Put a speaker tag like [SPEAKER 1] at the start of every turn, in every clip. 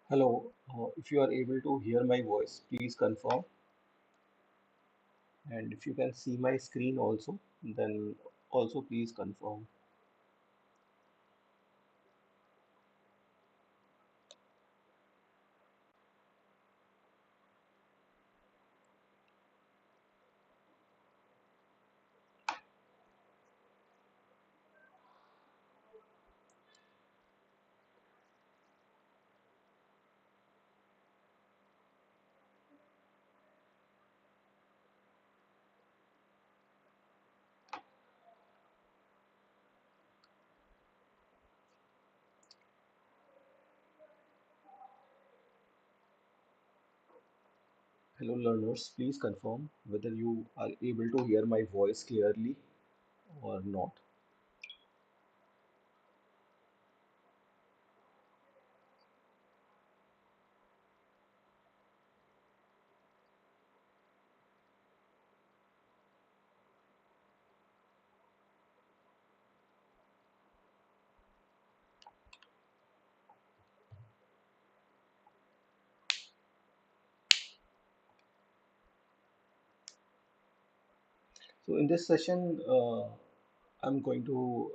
[SPEAKER 1] Hello, if you are able to hear my voice, please confirm. And if you can see my screen also, then also please confirm. Hello, learners, please confirm whether you are able to hear my voice clearly or not. So, in this session, I'm going to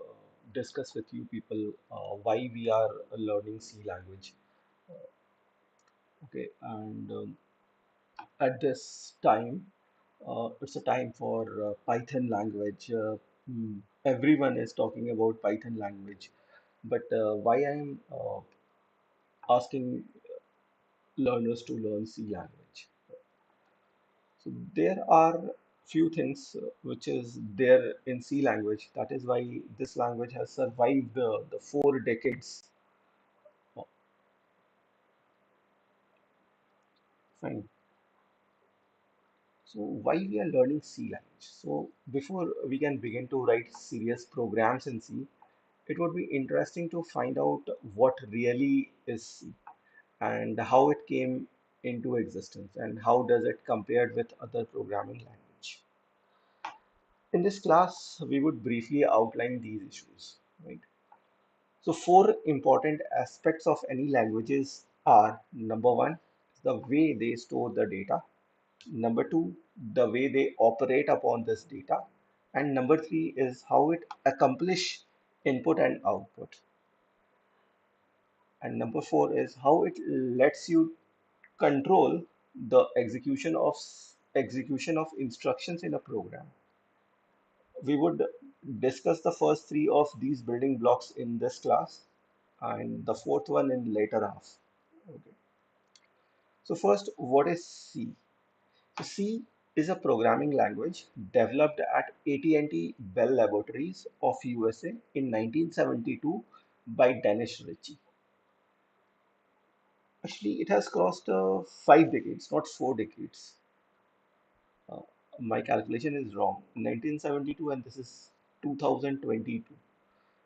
[SPEAKER 1] discuss with you people why we are learning C language. Okay, and at this time, it's a time for Python language. Everyone is talking about Python language, but why I'm asking learners to learn C language? So there are few things which is there in C language. That is why this language has survived the 4 decades. Oh, fine. So why we are learning C language? So before we can begin to write serious programs in C, it would be interesting to find out what really is C and how it came into existence and how does it compare with other programming language. In this class, we would briefly outline these issues, right? So four important aspects of any languages are number one, the way they store the data. Number two, the way they operate upon this data. And number three is how it accomplish input and output. And number four is how it lets you control the execution of instructions in a program. We would discuss the first three of these building blocks in this class and the fourth one in later half. Okay. So first, what is C? So C is a programming language developed at AT&T Bell Laboratories of USA in 1972 by Dennis Ritchie. Actually, it has crossed 5 decades, not 4 decades. Uh, my calculation is wrong. 1972 and this is 2022.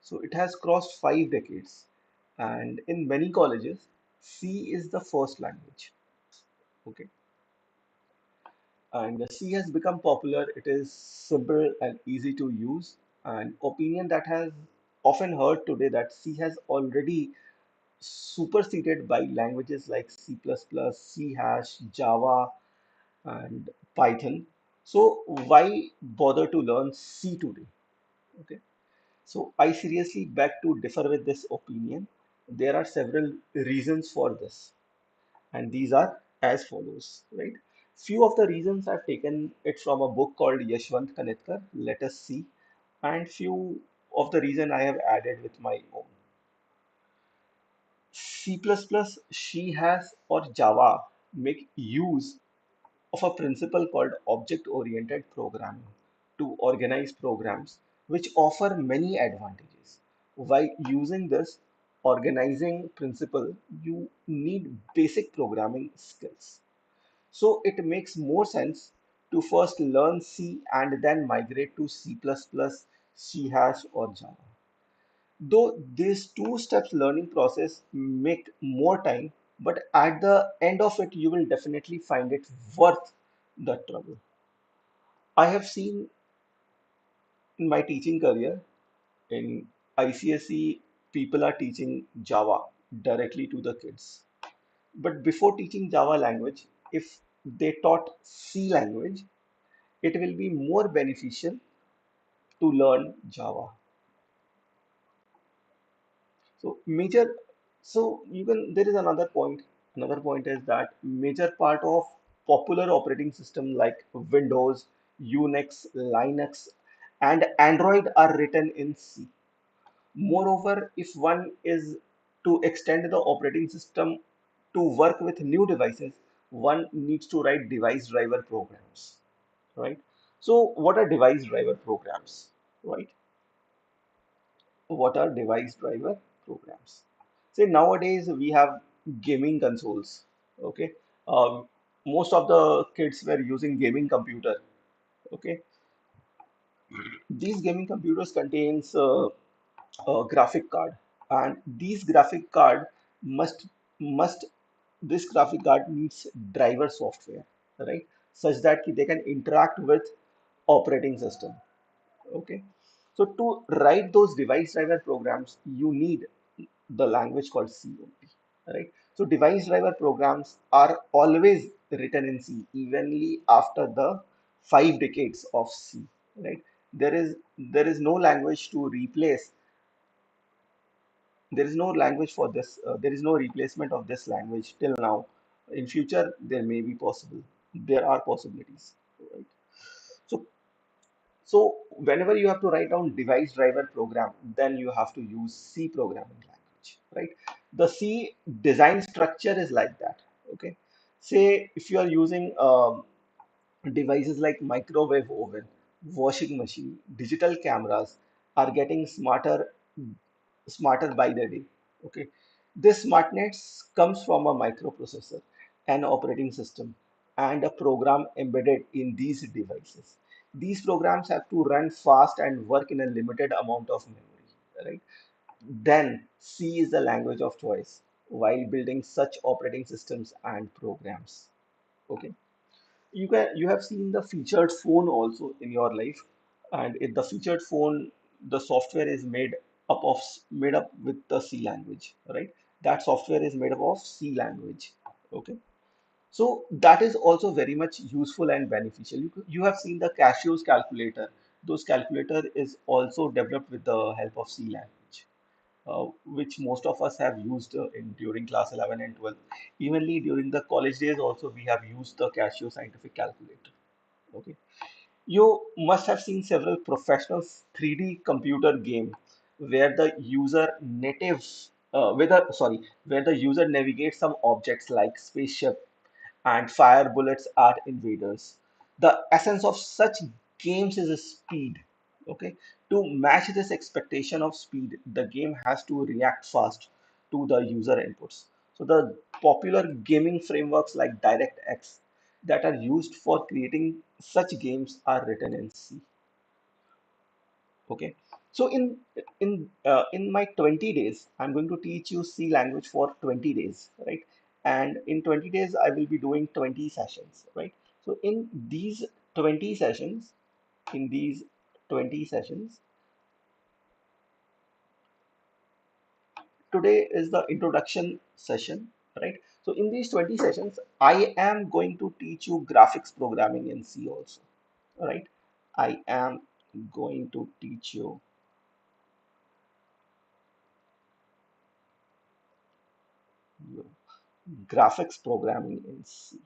[SPEAKER 1] So it has crossed 5 decades. And in many colleges, C is the first language. Okay. And C has become popular. It is simple and easy to use. An opinion that has often heard today that C has already superseded by languages like C++, C hash, Java, and Python. So why bother to learn C today? Okay. So I seriously beg to differ with this opinion. There are several reasons for this, and these are as follows, right? Few of the reasons I've taken it from a book called Yashwant Kanetkar, Let Us See, and few of the reason I have added with my own. C++, She has, or Java make use of a principle called object-oriented programming to organize programs, which offer many advantages. By using this organizing principle, you need basic programming skills. So it makes more sense to first learn C and then migrate to C++, C hash, or Java. Though these two steps learning process make more time, but at the end of it, you will definitely find it worth the trouble. I have seen in my teaching career in ICSE, people are teaching Java directly to the kids. But before teaching Java language, if they taught C language, it will be more beneficial to learn Java. So major, so you can, there is another point. Another point is that major part of popular operating system like Windows, Unix, Linux, and Android are written in C. Moreover, if one is to extend the operating system to work with new devices, one needs to write device driver programs, right? So what are device driver programs, right? What are device driver programs? Say nowadays we have gaming consoles. Okay, um, most of the kids were using gaming computer. Okay, these gaming computers contains a graphic card, and these graphic card must must this graphic card needs driver software, right? Such that they can interact with operating system. Okay, so to write those device driver programs, you need the language called C only, right? So device driver programs are always written in C, evenly after the 5 decades of C, right? There is no language to replace. There is no language for this. There is no replacement of this language till now. In future, there may be possible. There are possibilities, right? So So whenever you have to write down device driver program, then you have to use C programming language, right? The C design structure is like that. Okay. Say if you are using devices like microwave oven, washing machine, digital cameras are getting smarter by the day. Okay, this smartness comes from a microprocessor, an operating system, and a program embedded in these devices. These programs have to run fast and work in a limited amount of memory, right? Then C is the language of choice while building such operating systems and programs. Okay, you have seen the featured phone also in your life, and in the featured phone the software is made up with the C language, right? That software is made up of C language. Okay, so that is also very much useful and beneficial. You have seen the Casio's calculator. Those calculator is also developed with the help of C language, which most of us have used during class 11 and 12. Evenly during the college days also we have used the Casio scientific calculator. Okay. You must have seen several professional 3D computer game where the user native where the user navigates some objects like spaceship and fire bullets at invaders. The essence of such games is speed. Okay, to match this expectation of speed, the game has to react fast to the user inputs. So the popular gaming frameworks like DirectX that are used for creating such games are written in C. Okay, so in my 20 days, I'm going to teach you C language for 20 days, right? And in 20 days, I will be doing 20 sessions, right? So in these 20 sessions, in these 20 sessions, today is the introduction session, right? So in these 20 sessions, I am going to teach you graphics programming in C also, right? I am going to teach you graphics programming in C.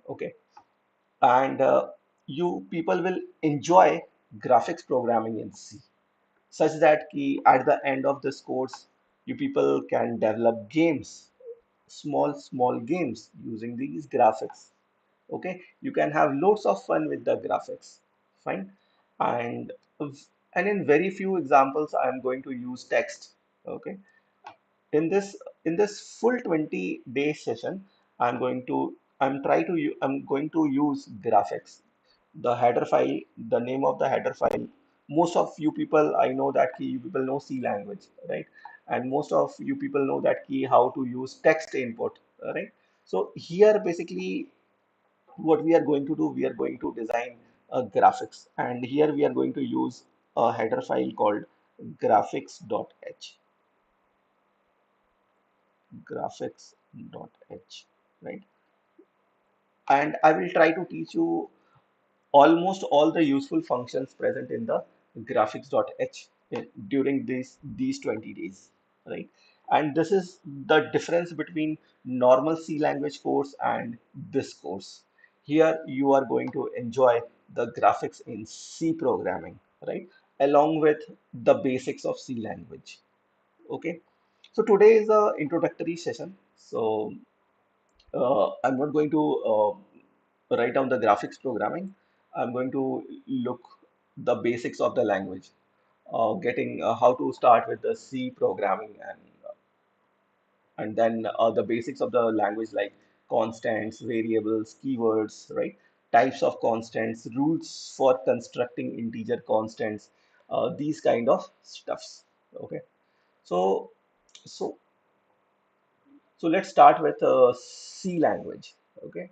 [SPEAKER 1] Okay, and you people will enjoy graphics programming in C, such that at the end of this course, you people can develop games, small games using these graphics. Okay, you can have loads of fun with the graphics. Fine, and in very few examples, I am going to use text. Okay, in this full 20-day session, I'm going to use graphics, the header file, the name of the header file. Most of you people, I know that you people know C language, right? And most of you people know that how to use text input, right? So here basically what we are going to do, we are going to design graphics, and here we are going to use a header file called graphics.h, graphics.h, right? And I will try to teach you almost all the useful functions present in the graphics.h during these 20 days, right? And this is the difference between normal C language course and this course. Here you are going to enjoy the graphics in C programming, right? Along with the basics of C language. Okay. So today is a introductory session. So I'm not going to write down the graphics programming. I'm going to look the basics of the language, getting how to start with the C programming, and then the basics of the language like constants, variables, keywords, right? Types of constants, rules for constructing integer constants, these kind of stuffs. Okay, so so let's start with C language. Okay.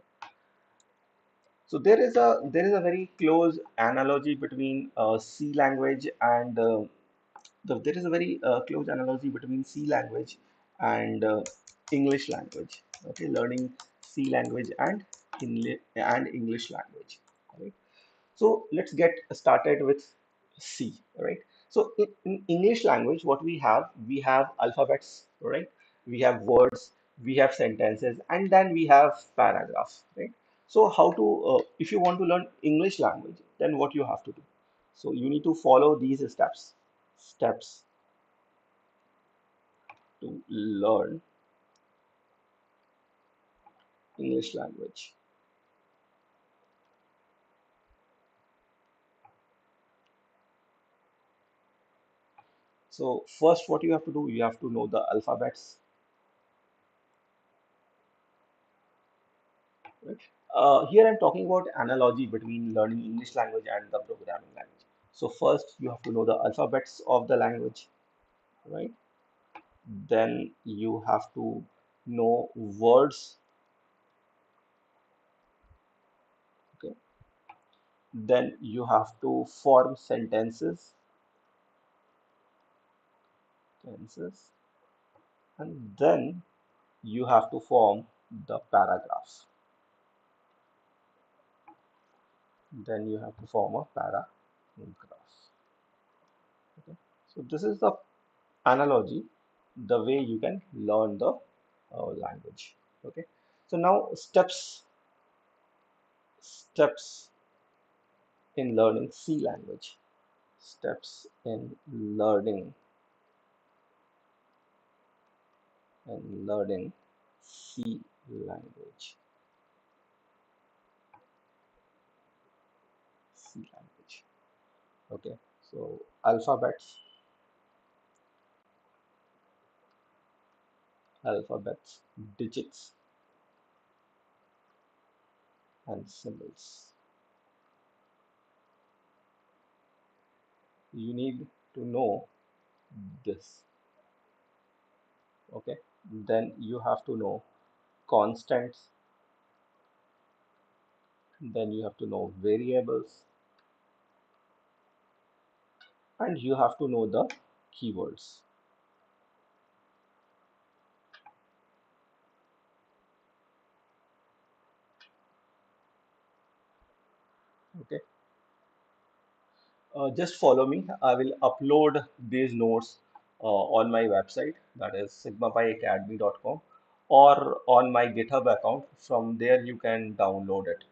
[SPEAKER 1] So there is a very close analogy between C language and there is a very close analogy between C language and English language. Okay, learning C language and English language. Right? So let's get started with C, right? So in English language, what we have alphabets, right? We have words, we have sentences, and then we have paragraphs, right? So how to, if you want to learn English language, then what you have to do? So you need to follow these steps to learn English language. So first, what you have to do, you have to know the alphabets, right? Here I'm talking about analogy between learning English language and the programming language. So first you have to know the alphabets of the language, right? Then you have to know words, okay? Then you have to form sentences, and then you have to form the paragraph. Then you have to form a paragraph. Okay. So this is the analogy, the way you can learn the language. Okay. So now steps in learning C language. Steps in learning C language. C language. Okay. So alphabets, digits, and symbols. You need to know this. Okay. Then you have to know constants. Then you have to know variables, and you have to know the keywords. Okay. Just follow me. I will upload these notes on my website, that is sigmapyacademy.com, or on my GitHub account. From there, you can download it.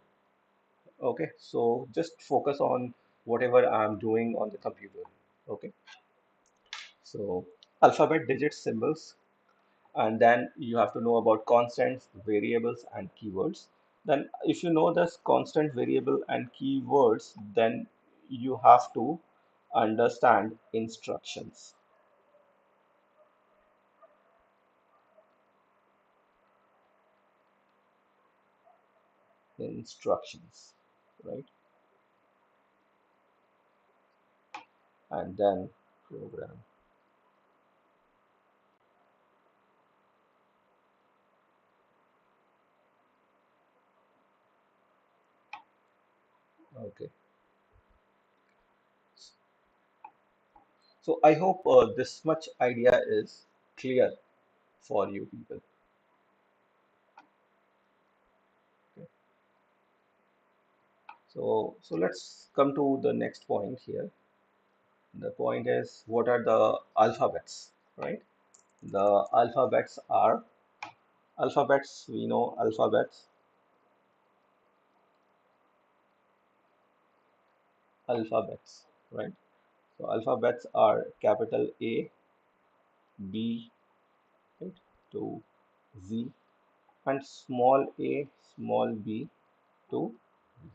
[SPEAKER 1] Okay, so just focus on whatever I'm doing on the computer. Okay, so alphabet, digits, symbols, and then you have to know about constants, variables, and keywords. Then, if you know this constant, variable, and keywords, then you have to understand instructions, right? And then program. Okay. So I hope this much idea is clear for you people. Okay. So let's come to the next point here. The point is, what are the alphabets, right? The alphabets are alphabets. We know alphabets, right? So alphabets are capital A, B, right, to Z, and small a, small b to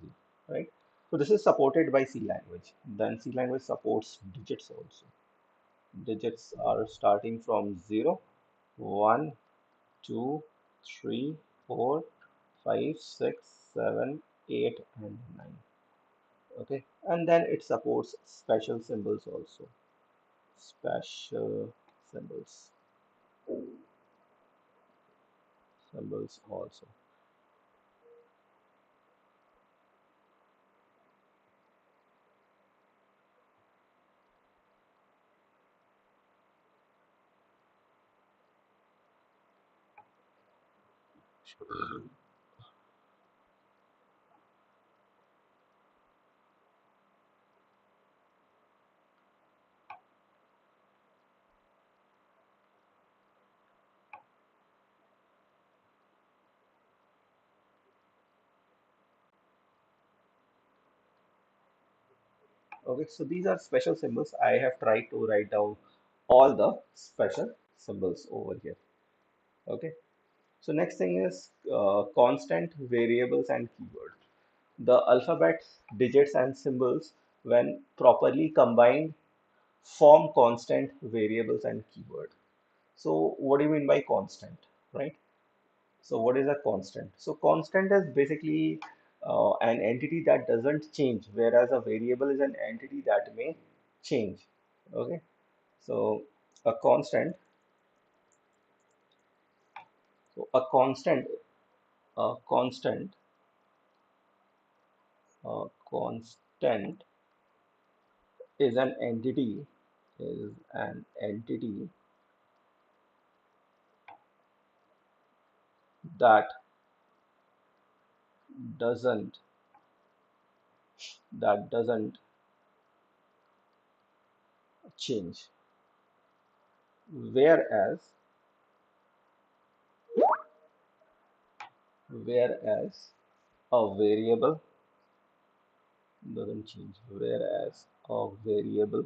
[SPEAKER 1] Z, right? So this is supported by C language. Then C language supports digits also. Digits are starting from 0, 1, 2, 3, 4, 5, 6, 7, 8, and 9. Okay, and then it supports special symbols also. Special symbols, symbols also. Okay, so these are special symbols. I have tried to write down all the special symbols over here. Okay, so next thing is constant variables and keywords. The alphabets, digits, and symbols, when properly combined, form constant variables and keyword. So, what do you mean by constant, right? So, what is a constant? So, constant is basically an entity that doesn't change, whereas a variable is an entity that may change. Okay, so a constant, so a constant is an entity that doesn't doesn't change. Whereas whereas a variable doesn't change. Whereas a variable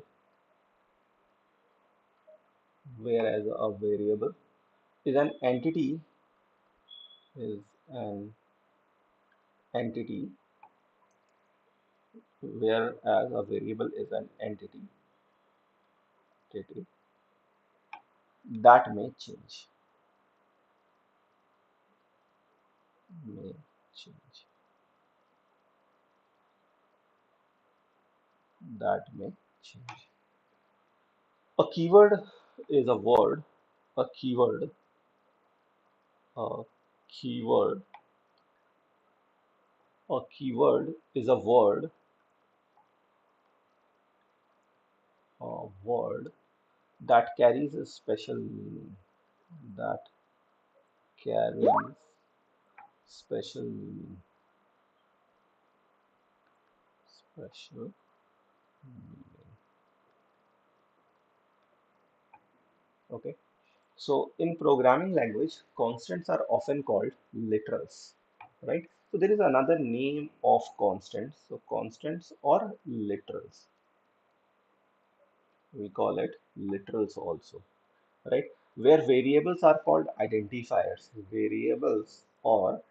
[SPEAKER 1] is an entity is an entity, whereas a variable is an entity that may change, that may change. A keyword is a word. A keyword, a keyword, a keyword is a word that carries a special meaning. That carries special meaning. Special meaning. Okay. So in programming language, constants are often called literals, right? So there is another name of constants. So constants or literals. We call it literals also, right? Where variables are called identifiers. Variables or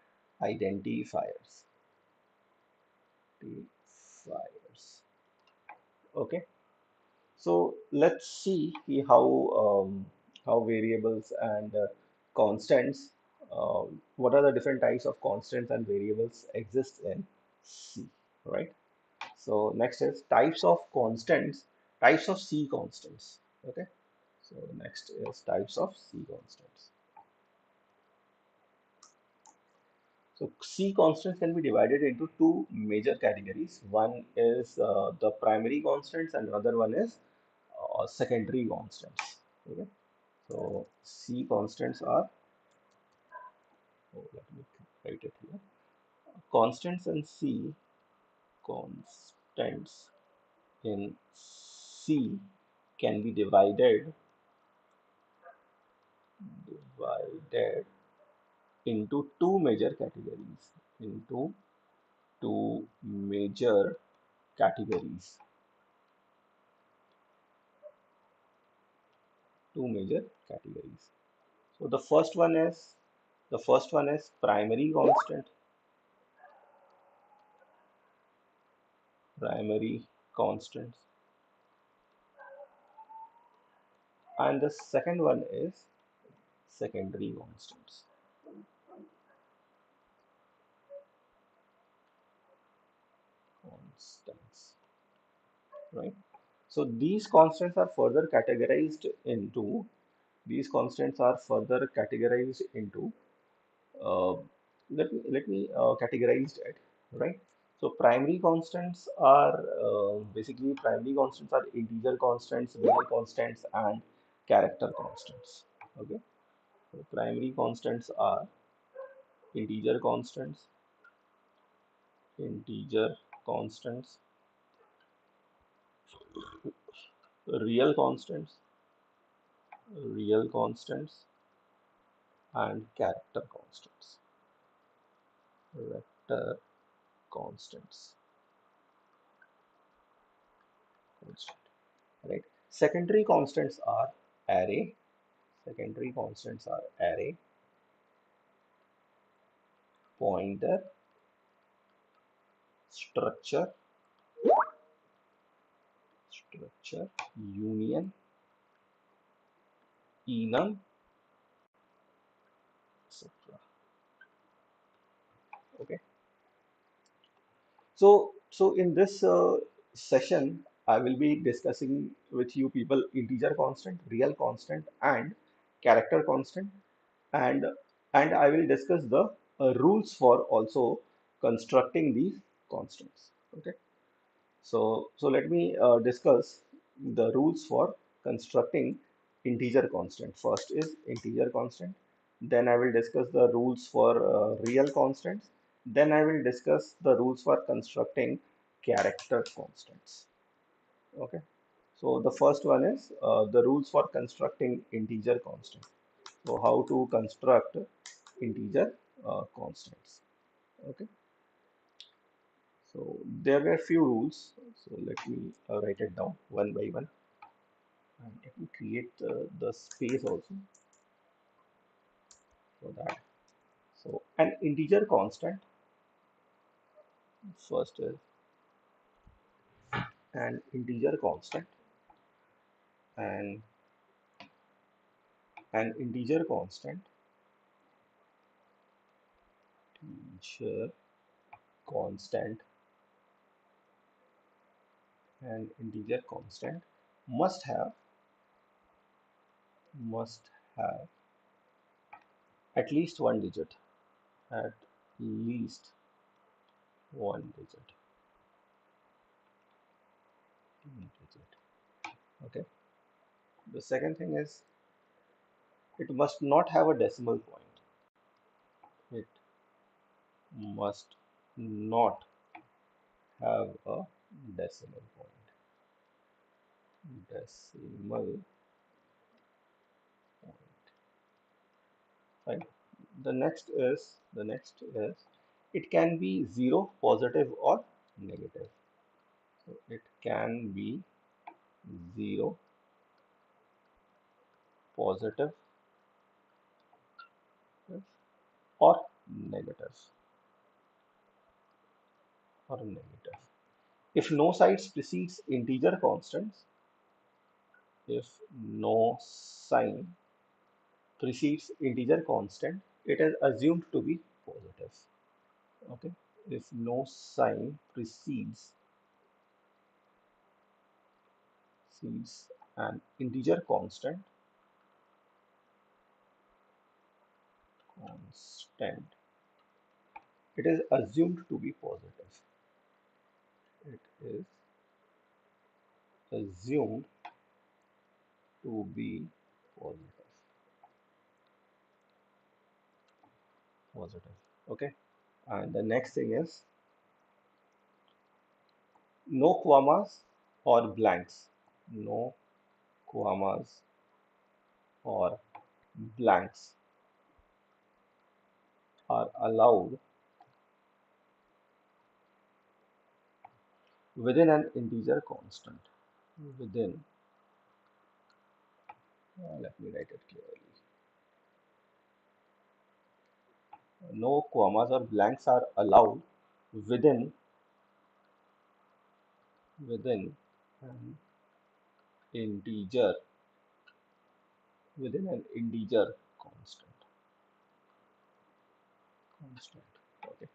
[SPEAKER 1] identifiers. Identifiers. Okay. So let's see how variables and constants, what are the different types of constants and variables exist in C, right? So next is types of C constants. Okay. So next is types of C constants. So C constants can be divided into two major categories. One is the primary constants, and another one is secondary constants. Okay, so C constants are, oh, let me write it here. Constants in C, constants in C can be divided into two major categories. Into two major categories. Two major categories. So the first one is primary constant, primary constants, and the second one is secondary constants, right? So these constants are further categorized into uh, let me categorize it, right? So primary constants are integer constants, real constants, and character constants. Okay, so primary constants are integer constants, integer constants, real constants, real constants, and character constants, vector constants, constant, right? Secondary constants are array, secondary constants are array, pointer, structure, union, enum, etc. Okay. So in this session, I will be discussing with you people integer constant, real constant, and character constant, and I will discuss the rules for also constructing these constants. Okay. So let me discuss the rules for constructing integer constant. First is integer constant. Then I will discuss the rules for real constants. Then I will discuss the rules for constructing character constants. Okay. So the first one is the rules for constructing integer constant. So how to construct integer constants. Okay. So there were few rules. So let me write it down one by one. And let me create the space also for that. So an integer constant, first is an integer constant, and an integer constant, integer constant, and integer constant must have at least one digit, at least one digit. Okay. The second thing is it must not have a decimal point. It must not have a decimal point. Decimal point. Fine. The next is it can be zero, positive, or negative. So it can be zero, positive, or negative, If no sides precedes integer constants, if no sign precedes integer constant, it is assumed to be positive. Okay. If no sign precedes an integer constant, it is assumed to be positive. It is assumed to be positive. Positive. Okay. And the next thing is no commas or blanks. No commas or blanks are allowed within an integer constant. Within, let me write it clearly. No commas or blanks are allowed within within an integer within an integer constant. Okay.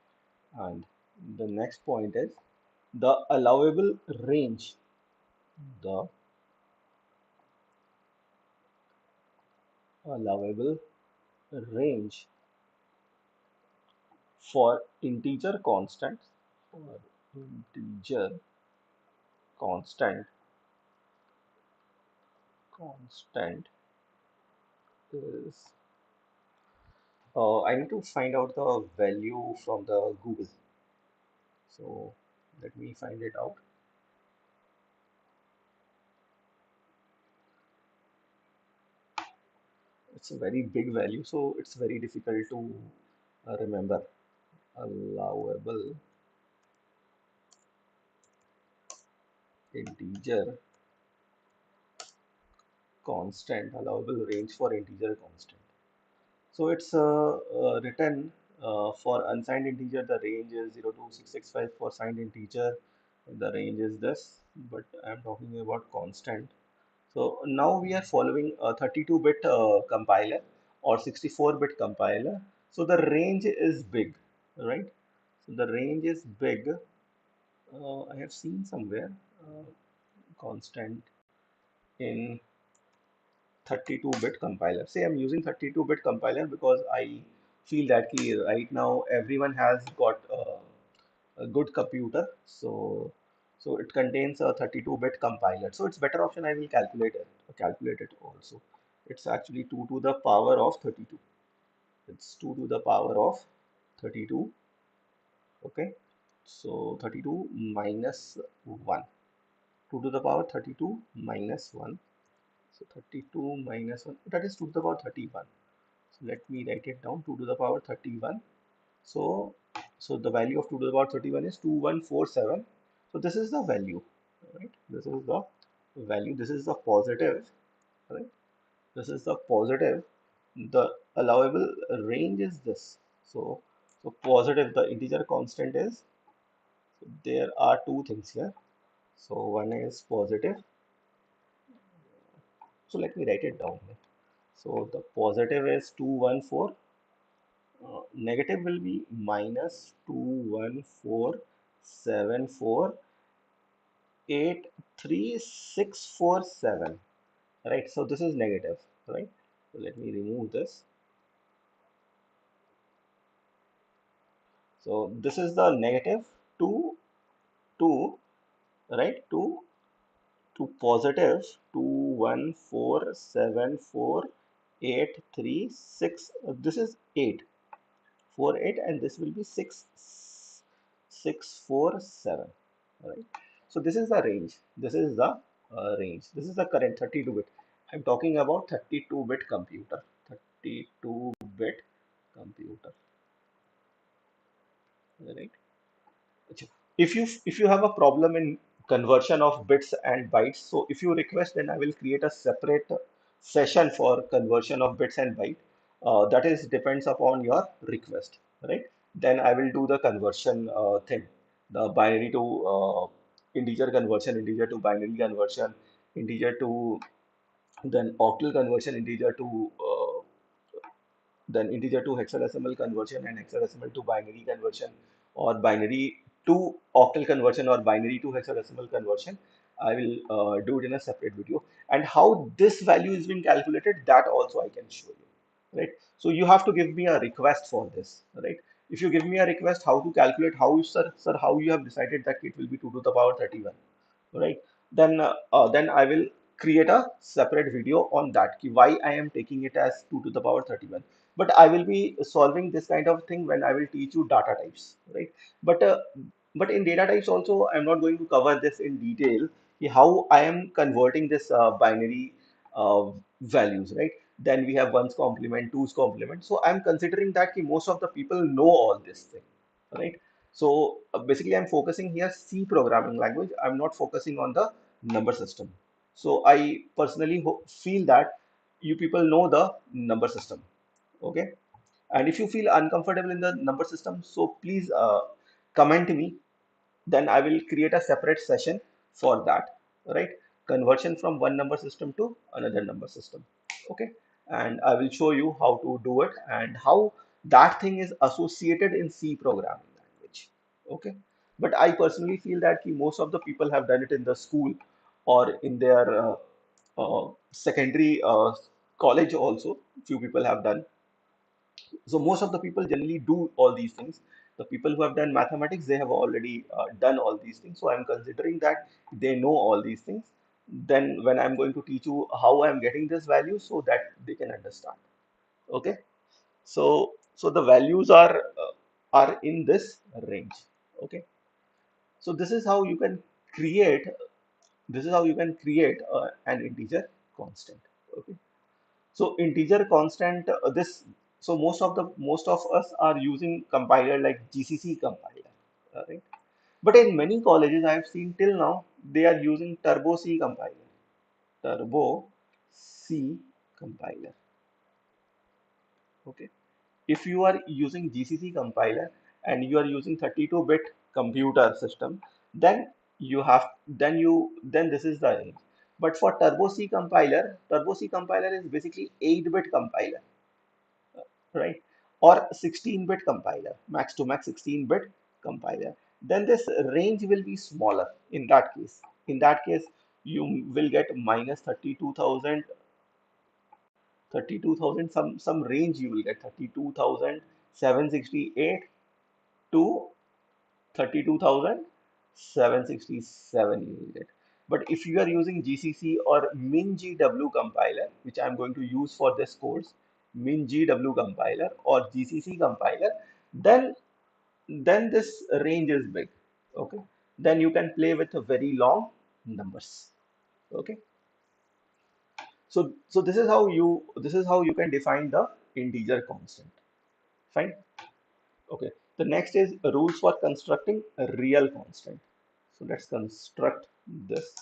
[SPEAKER 1] And the next point is the allowable range. The allowable range for integer constants for integer constant is I need to find out the value from the Google. So let me find it out. It's a very big value, so it's very difficult to remember. Allowable integer constant, allowable range for integer constant. So it's written for unsigned integer, the range is 0 to 665. For signed integer, the range is this, but I'm talking about constant. So now we are following a 32-bit compiler or 64-bit compiler. So the range is big, right? So the range is big. I have seen somewhere constant in 32-bit compiler. Say I'm using 32-bit compiler because I feel that right now everyone has got a good computer. So it contains a 32-bit compiler. So it's better option I will calculate it also. It's actually 2 to the power of 32. It's 2 to the power of 32. Okay. So 32 minus 1. 2 to the power 32 minus 1. So 32 minus 1, that is 2 to the power 31. So let me write it down, 2 to the power 31. So, so the value of 2 to the power 31 is 2147. So this is the value, right? This is the value. This is the positive, right? This is the positive. The allowable range is this. So positive, the integer constant is, so there are two things here. So one is positive. So let me write it down here. So the positive is 214. Negative will be minus 214,748,3647. Right, so this is negative, right? So let me remove this. So this is the negative to 2, right? To positive 214,748,36. This is 8. 48, and this will be 6,647, right? So this is the range. This is the range. This is the current 32-bit. I'm talking about 32-bit computer. 32-bit computer, right? If you have a problem in conversion of bits and bytes, so if you request, then I will create a separate session for conversion of bits and byte. That is depends upon your request, right? Then I will do the conversion thing, the binary to integer conversion, integer to binary conversion, integer to then octal conversion, integer to then integer to hexadecimal conversion and hexadecimal to binary conversion, or binary to octal conversion, or binary to hexadecimal conversion. I will do it in a separate video. And how this value is being calculated, that also I can show you, right? So you have to give me a request for this, right? If you give me a request how to calculate, how, sir, how you have decided that it will be 2 to the power 31, right? Then I will create a separate video on that, ki why I am taking it as 2 to the power 31. But I will be solving this kind of thing when I will teach you data types, right? But in data types also, I'm not going to cover this in detail, ki how I am converting this binary values, right? Then we have ones complement, two's complement. So I'm considering that ki most of the people know all this thing, right? So basically, I'm focusing here C programming language. I'm not focusing on the number system. So I personally feel that you people know the number system, okay? And if you feel uncomfortable in the number system, so please comment me. Then I will create a separate session for that, right? Conversion from one number system to another number system, okay? And I will show you how to do it and how that thing is associated in C programming language, okay? But I personally feel that most of the people have done it in the school or in their secondary college also. Few people have done. So most of the people generally do all these things. The people who have done mathematics, they have already done all these things. So I'm considering that they know all these things. Then when I'm going to teach you how I'm getting this value so that they can understand. Okay. So the values are in this range. Okay. So create this is how you can create an integer constant. Okay. So integer constant so most of us are using compiler like GCC compiler, right? But in many colleges I have seen till now they are using Turbo C compiler. Turbo C compiler. Okay. If you are using GCC compiler and you are using 32-bit computer system, then then this is the range. But for Turbo C compiler is basically 8-bit compiler, right? Or 16-bit compiler, max to max 16-bit compiler. Then this range will be smaller in that case. In that case, you will get minus 32,000, some range you will get 32,768 to 32,767 you will get. But if you are using GCC or MinGW compiler, which I'm going to use for this course, MinGW compiler or GCC compiler, then this range is big. Okay, then you can play with very long numbers. Okay, so this is how you can define the integer constant. Fine. Okay, the next is rules for constructing a real constant. So let's construct this.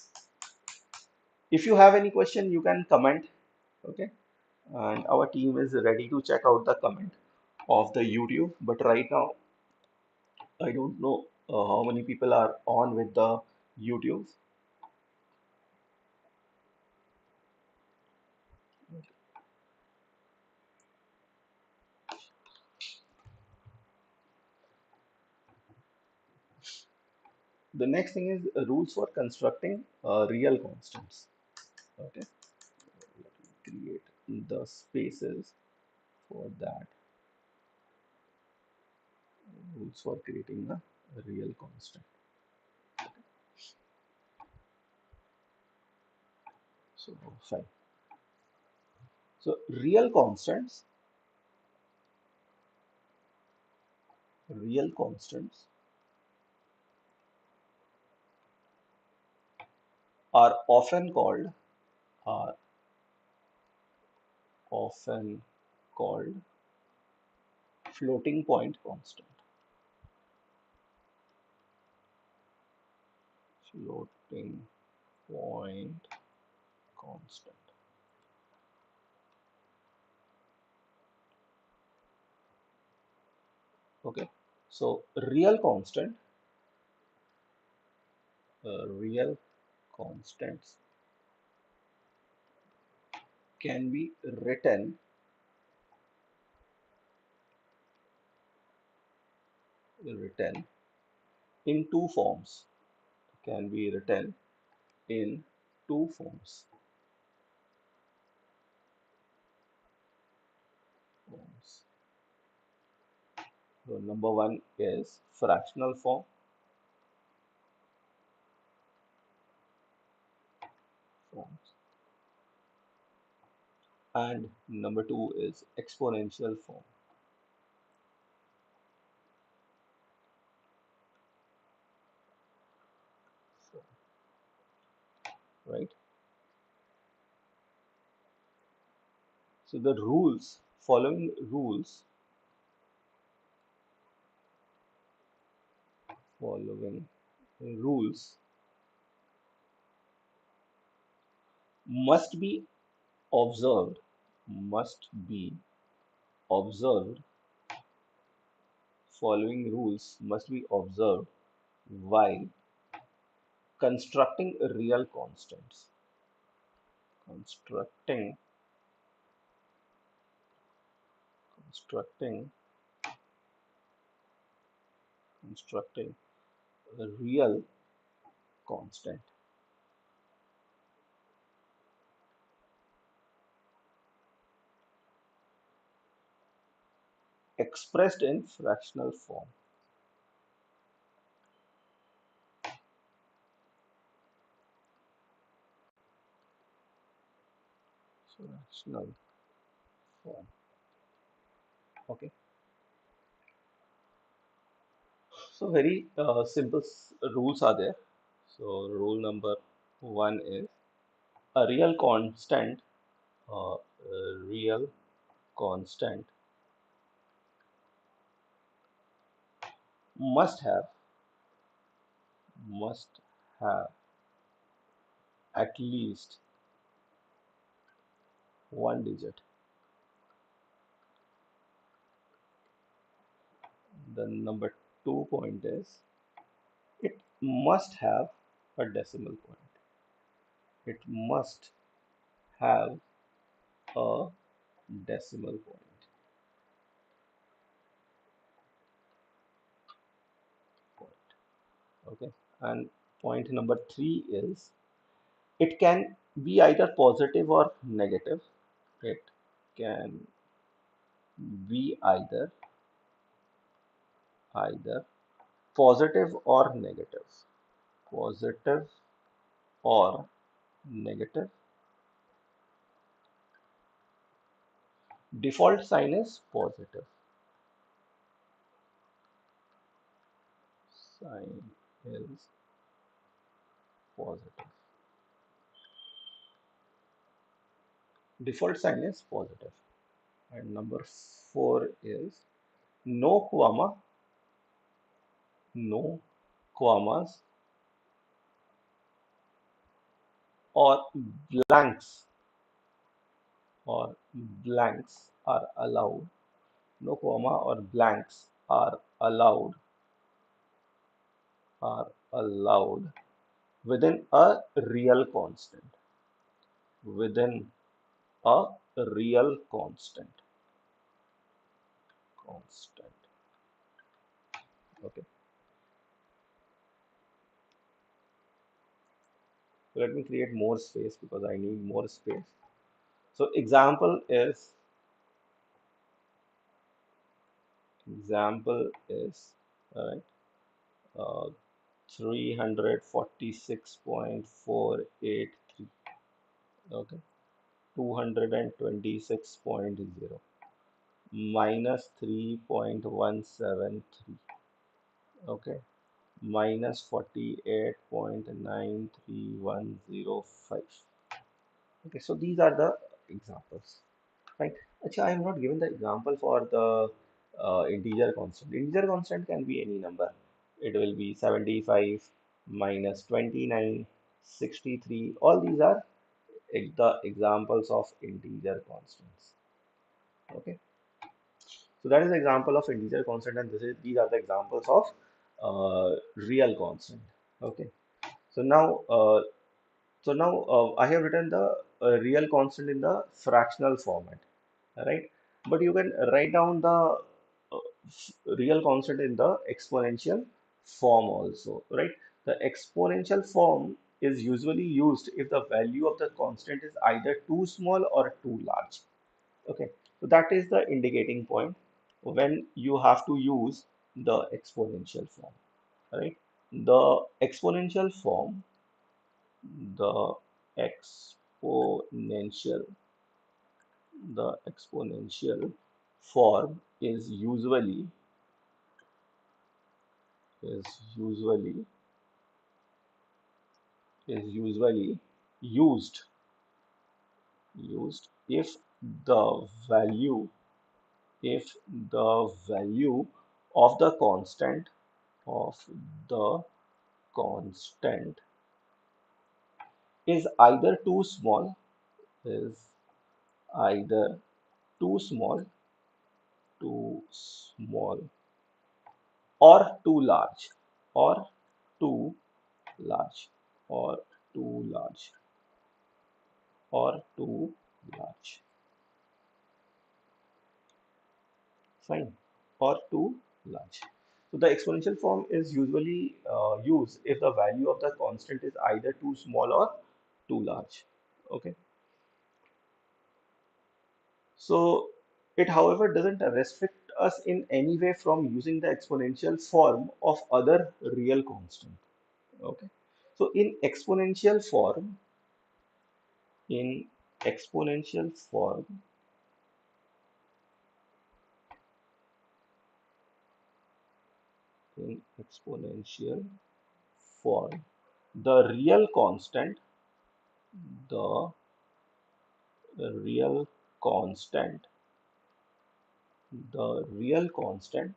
[SPEAKER 1] If you have any question, you can comment. Okay, and our team is ready to check out the comment of the YouTube. But right now, I don't know how many people are on with the YouTube. The next thing is rules for constructing real constants. Okay, create the spaces for that. Rules for creating a real constant. So fine. So real constants are are often called floating point constant. Floating point constant. Okay. So real constants can be written in two forms. Can be written in two forms. So number one is fractional forms. and number two is exponential form. So, right? So the rules, following following rules must be observed, must be observed, following rules must be observed while constructing real constants. Constructing, constructing, constructing a real constant expressed in fractional form. Fractional form. Okay. So very simple rules are there. So rule number one is a real constant must have must have at least one digit. The number two point is it must have a decimal point. It must have a decimal point. Okay. And point number three is it can be either positive or negative. It can be either positive or negative. Positive or negative. Default sign is positive. Sign is positive. Default sign is positive. And number four is no comma, no commas or blanks are allowed. No comma or blanks are allowed within a real constant. Within a real constant. Okay. So let me create more space because I need more space. So example is all right, uh, 346.483. Okay. 226.0 minus 3.173. Okay. Minus 48.93105. Okay, so these are the examples, right? Actually, I am not given the example for the integer constant. Integer constant can be any number. It will be 75 minus 29, 63. All these are the examples of integer constants. Okay, so that is the example of integer constant, and these are the examples of real constant. Okay, so now I have written the real constant in the fractional format, right? But you can write down the real constant in the exponential form also, right? The exponential form is usually used if the value of the constant is either too small or too large. Okay, so that is the indicating point when you have to use the exponential form, right? The exponential form, the exponential The exponential form is usually usually used used the value if the value of the of the constant is either is either too small too small or too large or too large or too large or too large. Fine. Or too large. So the exponential form is usually used if the value of the constant is either too small or too large. Okay. So it, however, doesn't restrict us in any way from using the exponential form of other real constant. Okay. So in exponential form, in exponential form, the real constant, the real constant, the real constant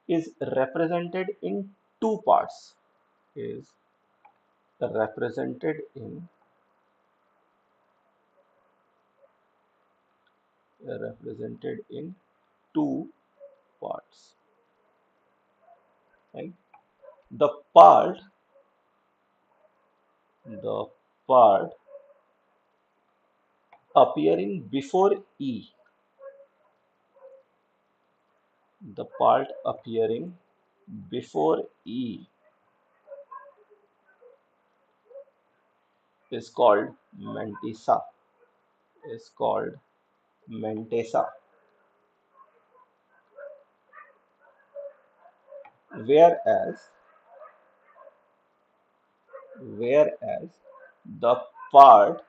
[SPEAKER 1] is represented in two parts, is represented in represented in two parts, right? The part, the part appearing before E, the part appearing before E is called mantissa, is called mantissa, whereas whereas the part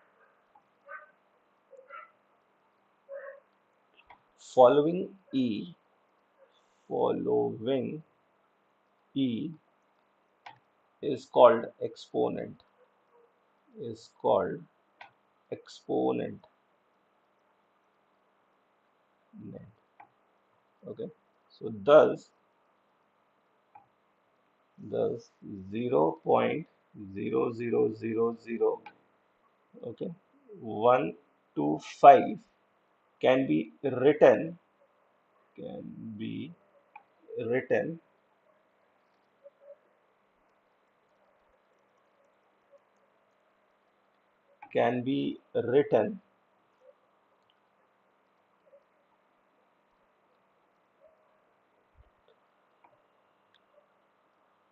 [SPEAKER 1] following E following E is called exponent, is called exponent. Okay, so thus 0.0000, okay, 125 can be written can be written can be written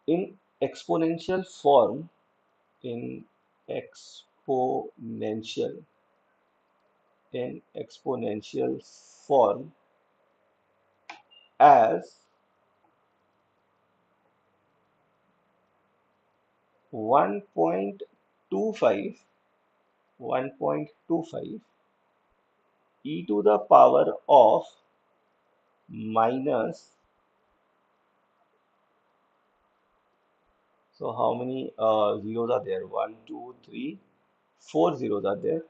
[SPEAKER 1] in exponential form, in exponential exponential form as 1.25 e to the power of minus, so how many zeros are there? One, two, three, four zeros are there.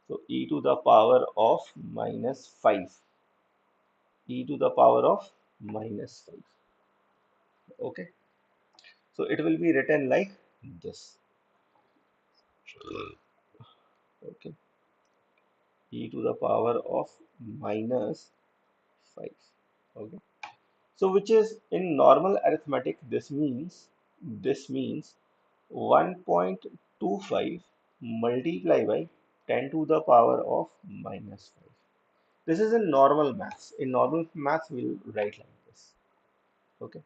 [SPEAKER 1] So e to the power of minus 5, e to the power of minus 5. Okay, so it will be written like this. Okay, e to the power of minus 5. Okay, so which is in normal arithmetic, this means 1.25 multiply by 10 to the power of minus 5. This is in normal maths. In normal maths, we'll write like this. Okay.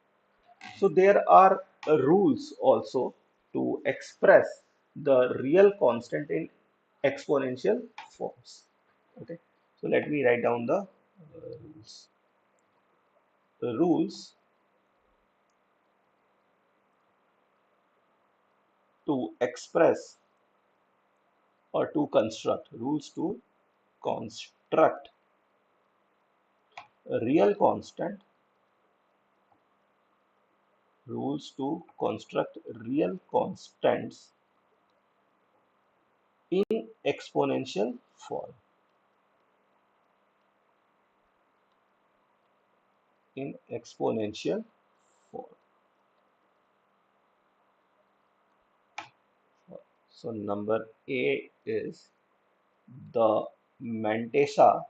[SPEAKER 1] So there are rules also to express the real constant in exponential forms. Okay. So let me write down the rules. The rules to express or to construct, rules to construct real constant rules to construct real constants in exponential form. In exponential form. So number A is the Mantessa,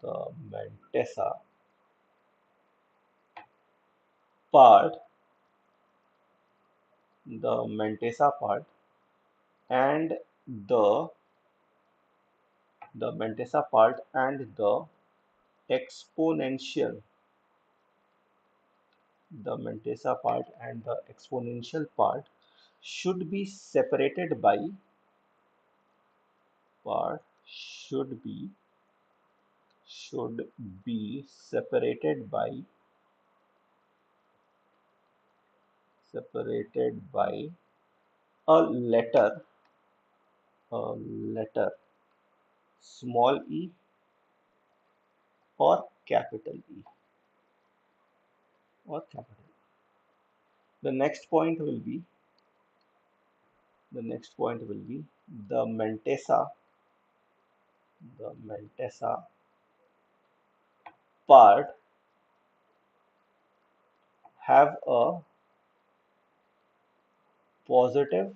[SPEAKER 1] the Mantessa part, the Mantessa part, and the Mantessa part and exponential, the Mantessa part and the exponential part should be separated by part should be separated by a letter a letter small e or capital E or capital E. The next point will be the next point will be the Mantessa part have a positive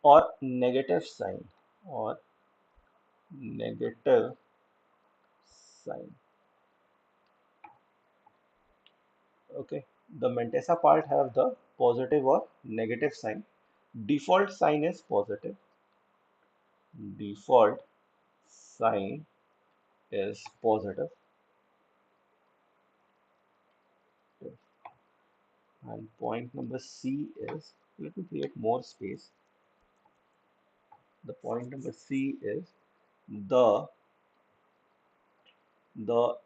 [SPEAKER 1] or negative sign or negative sign. Okay, the Mantessa part have the positive or negative sign. Default sign is positive. Default sign is positive. And point number C is, let me create more space. The point number C is the the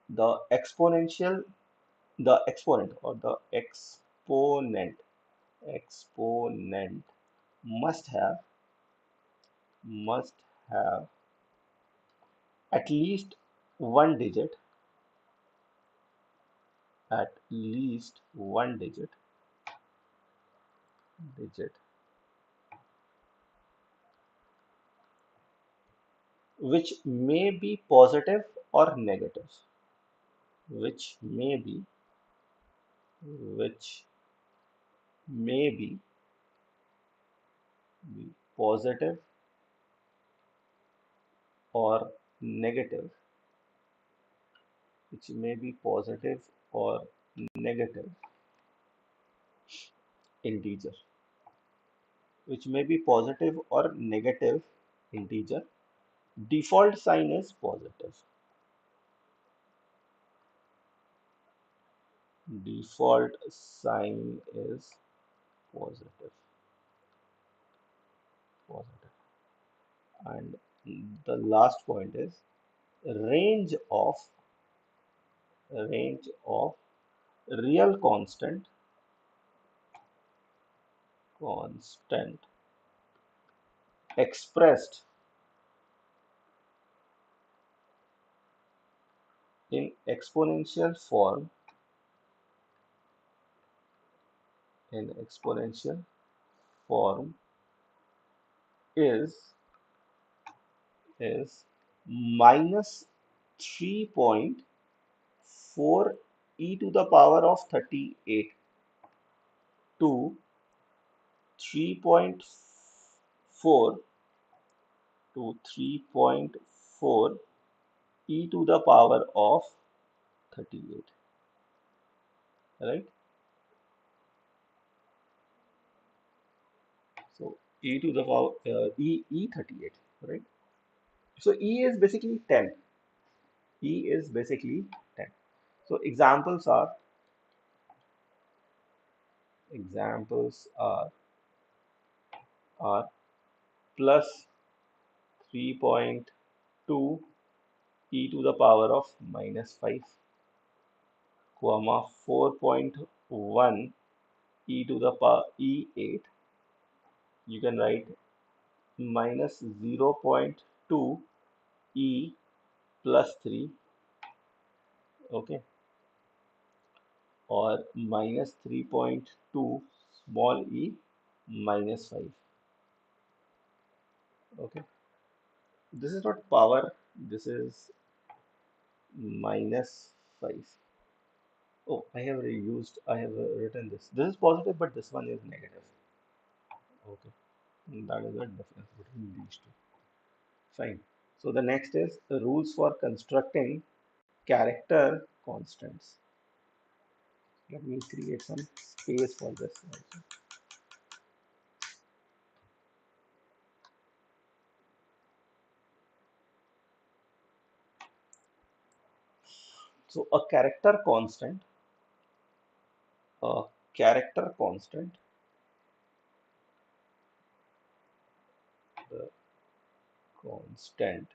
[SPEAKER 1] the exponential the exponent or the exponent must have at least one digit which may be positive or negative, which may be which may be positive or negative, which may be positive or negative integer, which may be positive or negative integer. Default sign is positive. Default sign is positive. Positive. And the last point is range of range of real constant expressed in exponential form is minus 3.4 e to the power of 38 to 3.4 to 3.4 e to the power of 38, right? So e to the power e 38, right? So e is basically 10. E is basically 10. So examples are plus 3.2 e to the power of minus 5, comma 4.1 e to the power e8. You can write minus 0.2 e plus 3, okay, or minus 3.2 small e minus 5, okay. This is not power, this is minus 5. Oh, I have written this. This is positive, but this one is negative. Okay, that is the difference between these two. Fine. So the next is the rules for constructing character constants. Let me create some space for this also. So a character constant, the constant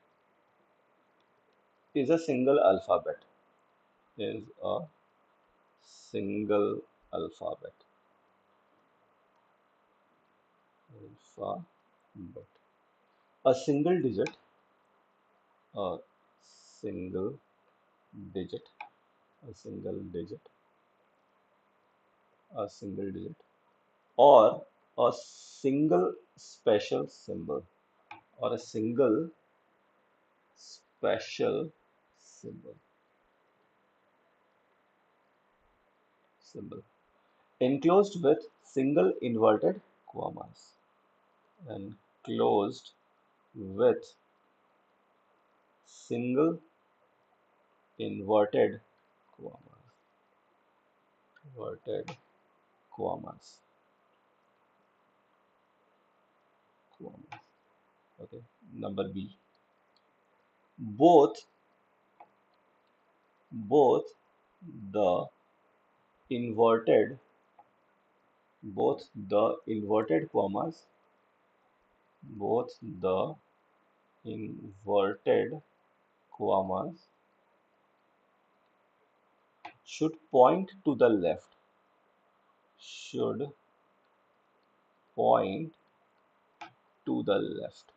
[SPEAKER 1] is a single alphabet. Is a single alphabet. Alphabet. A single digit, a single digit, a single digit, a single digit, or a single special symbol, or a single special symbol, symbol enclosed with single inverted commas and closed with single inverted commas, inverted commas, commas. Okay, number B. Both both the inverted both the inverted commas, both the inverted commas should point to the left, should point to the left.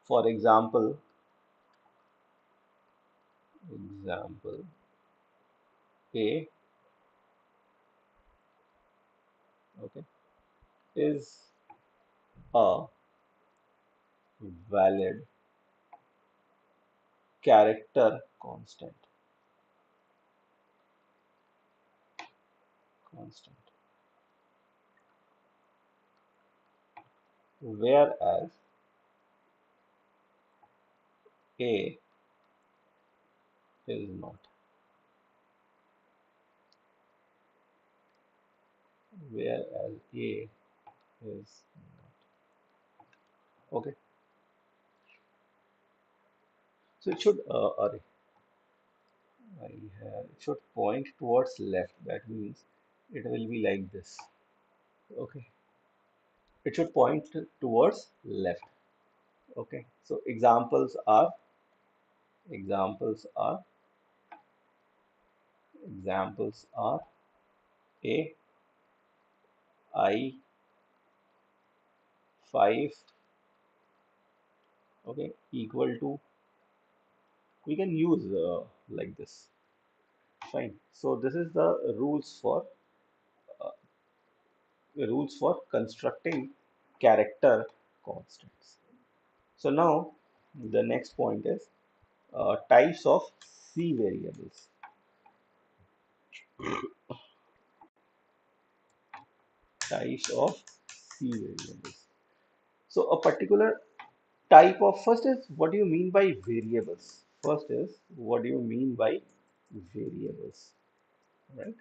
[SPEAKER 1] For example A, okay, is a valid character constant, whereas A is not, whereas A is not. Okay, so it should it should point towards left. That means it will be like this. Okay, it should point towards left. Okay, so examples are examples are A, I, 5, okay, equal to, we can use like this. Fine. So this is uh, the rules for constructing character constants. So now the next point is types of C variables. Types of C variables. So a particular type of, first is what do you mean by variables? First is what do you mean by variables, right?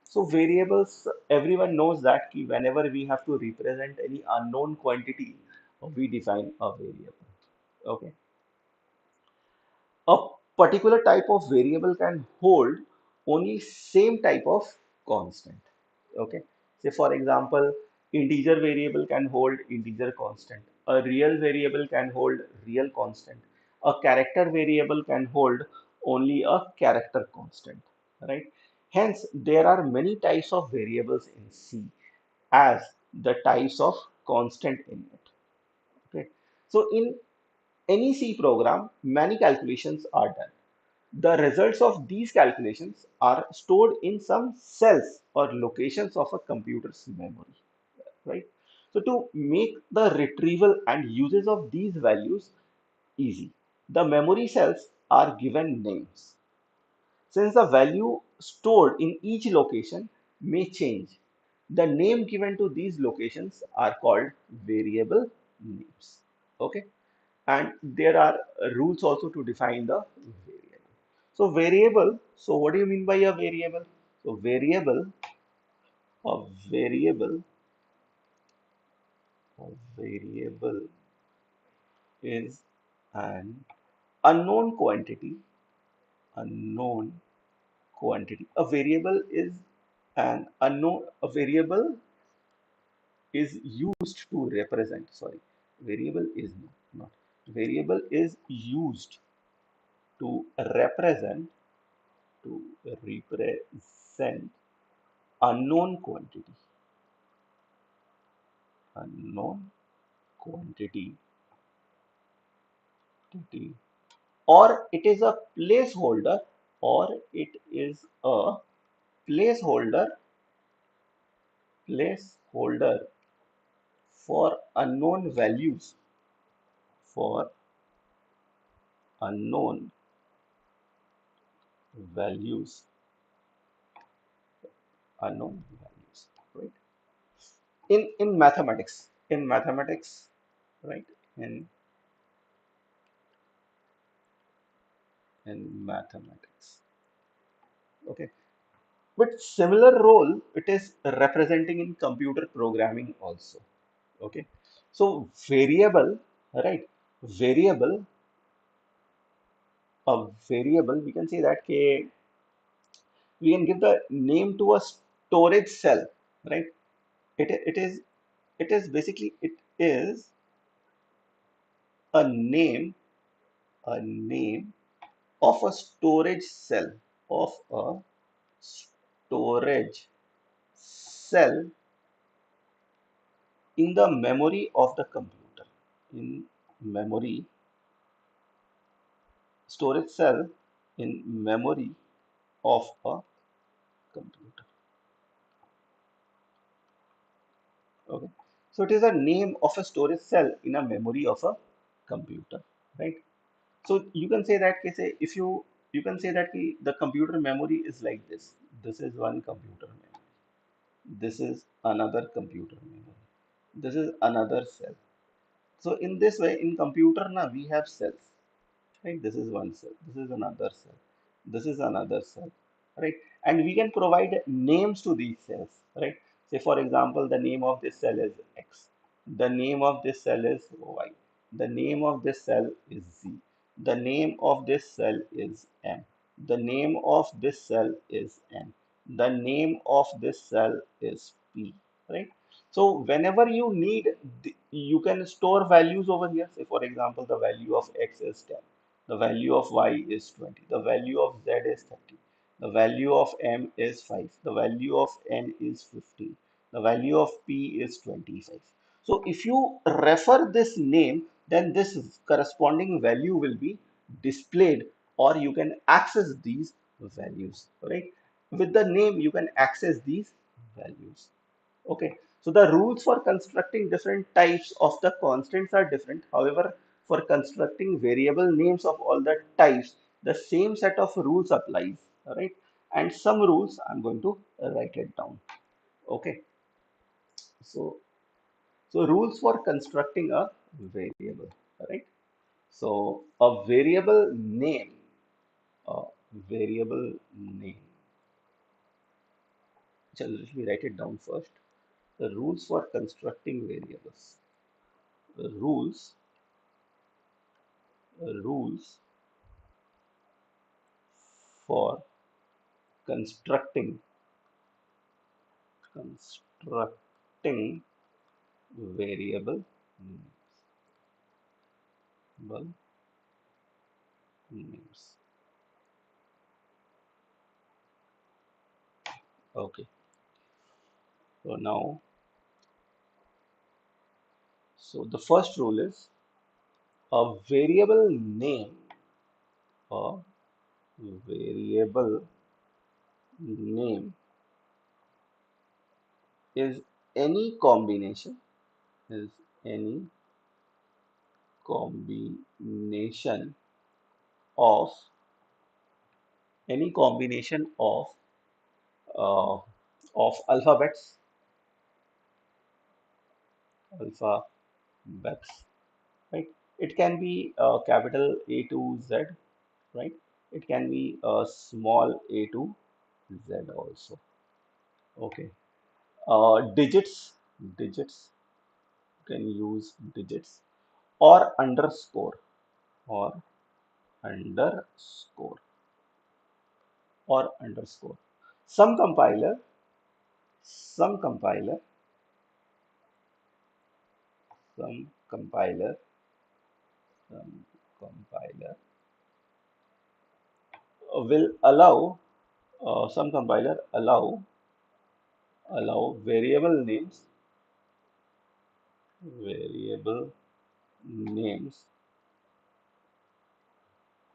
[SPEAKER 1] So variables, everyone knows that ki whenever we have to represent any unknown quantity, we define a variable. Okay. A particular type of variable can hold only same type of constant. Okay. Say for example, integer variable can hold integer constant. A real variable can hold real constant. A character variable can hold only a character constant. Right. Hence, there are many types of variables in C. as the types of constant in it. Okay. So in any C program, many calculations are done. The results of these calculations are stored in some cells or locations of a computer's memory, right? So to make the retrieval and uses of these values easy, the memory cells are given names. Since the value stored in each location may change, the name given to these locations are called variable names. Okay, and there are rules also to define the variable. So variable, so what do you mean by a variable? So a variable, a variable is an unknown quantity, unknown quantity. A variable is an unknown, a variable is used to represent, sorry, variable is not, variable is used to represent, to represent unknown quantity, unknown quantity, quantity, or it is a placeholder, or it is a placeholder, placeholder for unknown values, for unknown values, unknown values, right? In mathematics, in mathematics, right? In in mathematics, okay. But similar role it is representing in computer programming also. Okay. So variable, right? Variable, a variable, we can say that we can give the name to a storage cell, right? It is basically it is a name, a name of a storage cell, of a storage cell in the memory of the computer, in memory, storage cell in memory of a computer. Okay. So it is a name of a storage cell in a memory of a computer, right? So you can say that say if you can say that the computer memory is like this. This is one computer memory. This is another computer memory. This is another cell. So in this way, in computer now we have cells, right? This is one cell. This is another cell. This is another cell, right? And we can provide names to these cells, right? Say for example, the name of this cell is X. The name of this cell is Y. The name of this cell is Z. The name of this cell is M. The name of this cell is N. The name of this cell is P, right? So whenever you need, you can store values over here. Say for example, the value of X is 10. The value of Y is 20. The value of Z is 30. The value of M is 5. The value of N is 15. The value of P is 25. So if you refer this name, then this corresponding value will be displayed, or you can access these values, right? With the name, you can access these values. Okay, so the rules for constructing different types of the constants are different. However, for constructing variable names of all the types, the same set of rules applies, right? And some rules I'm going to write it down. Okay, so rules for constructing a variable, right? So a a variable name. So let me write it down first. The rules for constructing variables. The rules for constructing constructing variable variable names. Okay, so now So the first rule is a variable name, a variable name is any combination, is any combination of combination uh, of alphabets, alphabets, right? It can be capital A to Z, right? It can be a small a to Z also. Okay. Digits, digits, you can use digits or underscore, or underscore, or underscore. Some compiler, some compiler, some compiler, some compiler will allow, some compiler allow variable names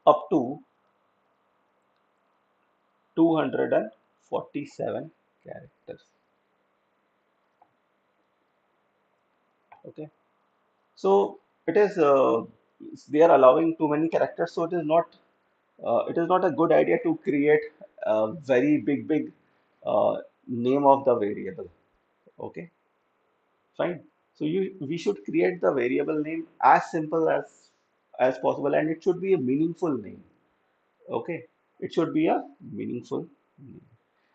[SPEAKER 1] up to 247 characters. Okay, so it is they are allowing too many characters, so it is not a good idea to create a very big uh, name of the variable. Okay, fine. So we should create the variable name as simple as possible, and it should be a meaningful name. Okay, it should be a meaningful name.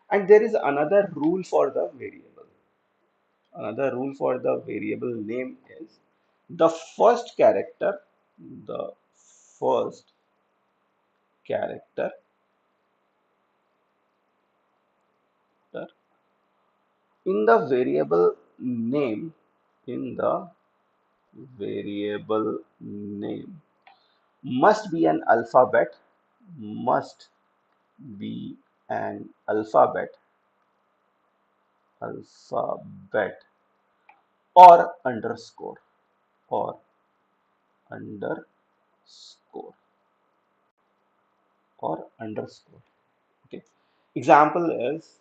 [SPEAKER 1] And there is another rule for the variable. Another rule for the variable name is the first character, the first character in the name, in the variable name must be an alphabet, must be an alphabet or underscore, or underscore, or underscore. Okay. Example is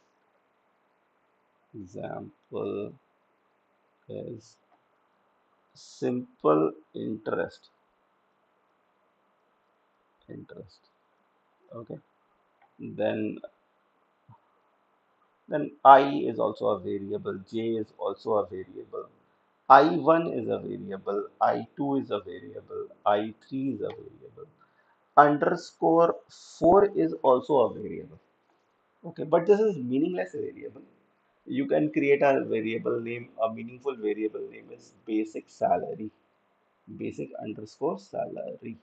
[SPEAKER 1] example is simple interest. Okay. Then I is also a variable, j is also a variable, I1 is a variable, I2 is a variable, I3 is a variable, underscore 4 is also a variable. Okay, but this is meaningless variable. You can create a variable name, a meaningful variable name is basic salary, basic underscore salary.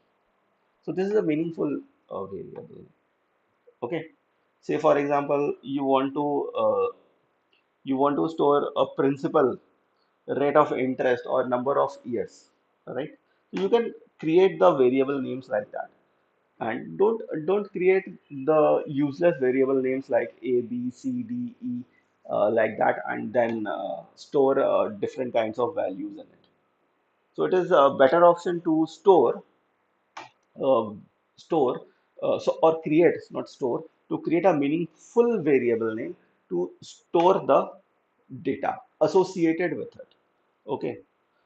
[SPEAKER 1] So this is a meaningful variable. Okay, say for example, you want to store a principal rate of interest or number of years, right? So you can create the variable names like that, and don't create the useless variable names like A, B, C, D, E, like that, and then store different kinds of values in it. So it is a better option to uh, store so or create, not store, to create a meaningful variable name to store the data associated with it. Okay,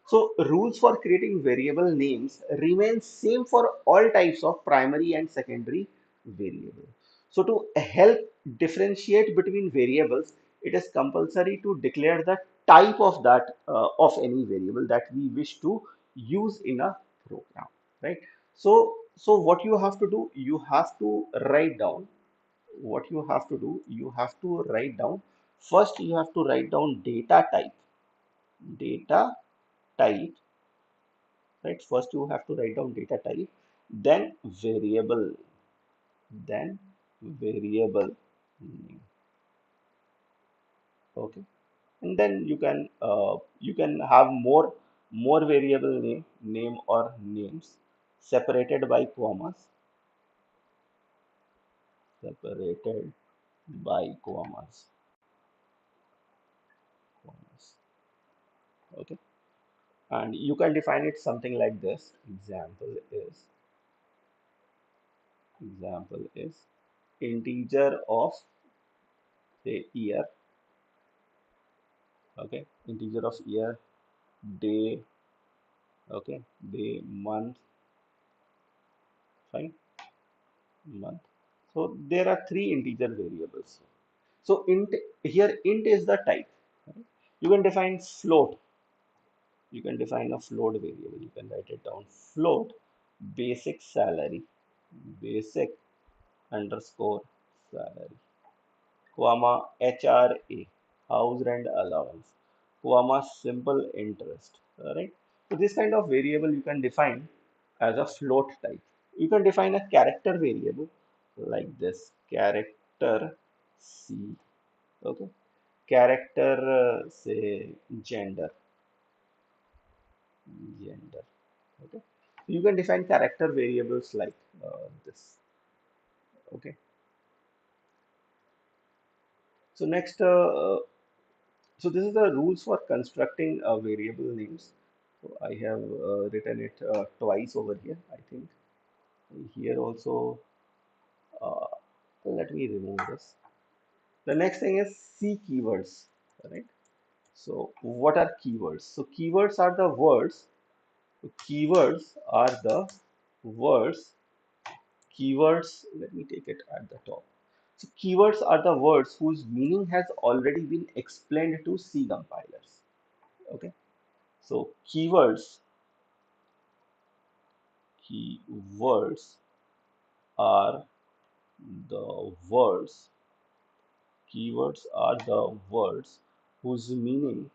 [SPEAKER 1] so rules for creating variable names remain same for all types of primary and secondary variable. So to help differentiate between variables, it is compulsory to declare the type of that of any variable that we wish to use in a program, right? So what you have to do, you have to write down what you have to do, you have to write down first, you have to write down data type, right? First you have to write down data type, then variable, then variable name. Okay, and then you can have more variable name or names separated by separated by commas. Okay, and you can define it something like this. Example is integer of, say, year. Okay, integer of year, day. Okay, day, month. Fine, month. So there are three integer variables. So int, here int is the type. Right? You can define float. You can define a float variable. You can write it down. Float basic salary, basic underscore salary, comma HRA, house rent allowance, comma simple interest. All right. So this kind of variable you can define as a float type. You can define a character variable like this, character C. Okay. Character, say, gender, gender. Okay. You can define character variables like this. Okay. So next, so this is the rules for constructing variable names. So I have written it twice over here. I think here also. Uh, Let me remove this. The next thing is C keywords. Right. So what are keywords? So keywords are the words. Keywords are the words. Keywords. Let me take it at the top. So keywords are the words whose meaning has already been explained to C compilers. Okay. So keywords are the words. Keywords are the words whose meaning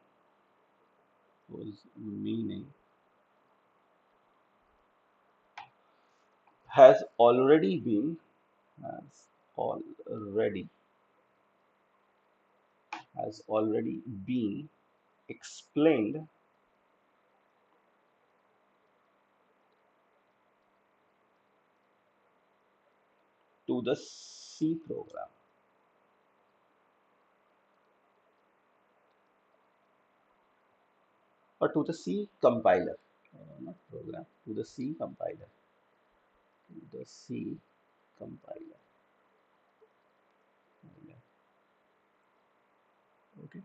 [SPEAKER 1] has already been has already has already been explained to the C program or to the C compiler, not program, to the C compiler, to the C compiler. Okay.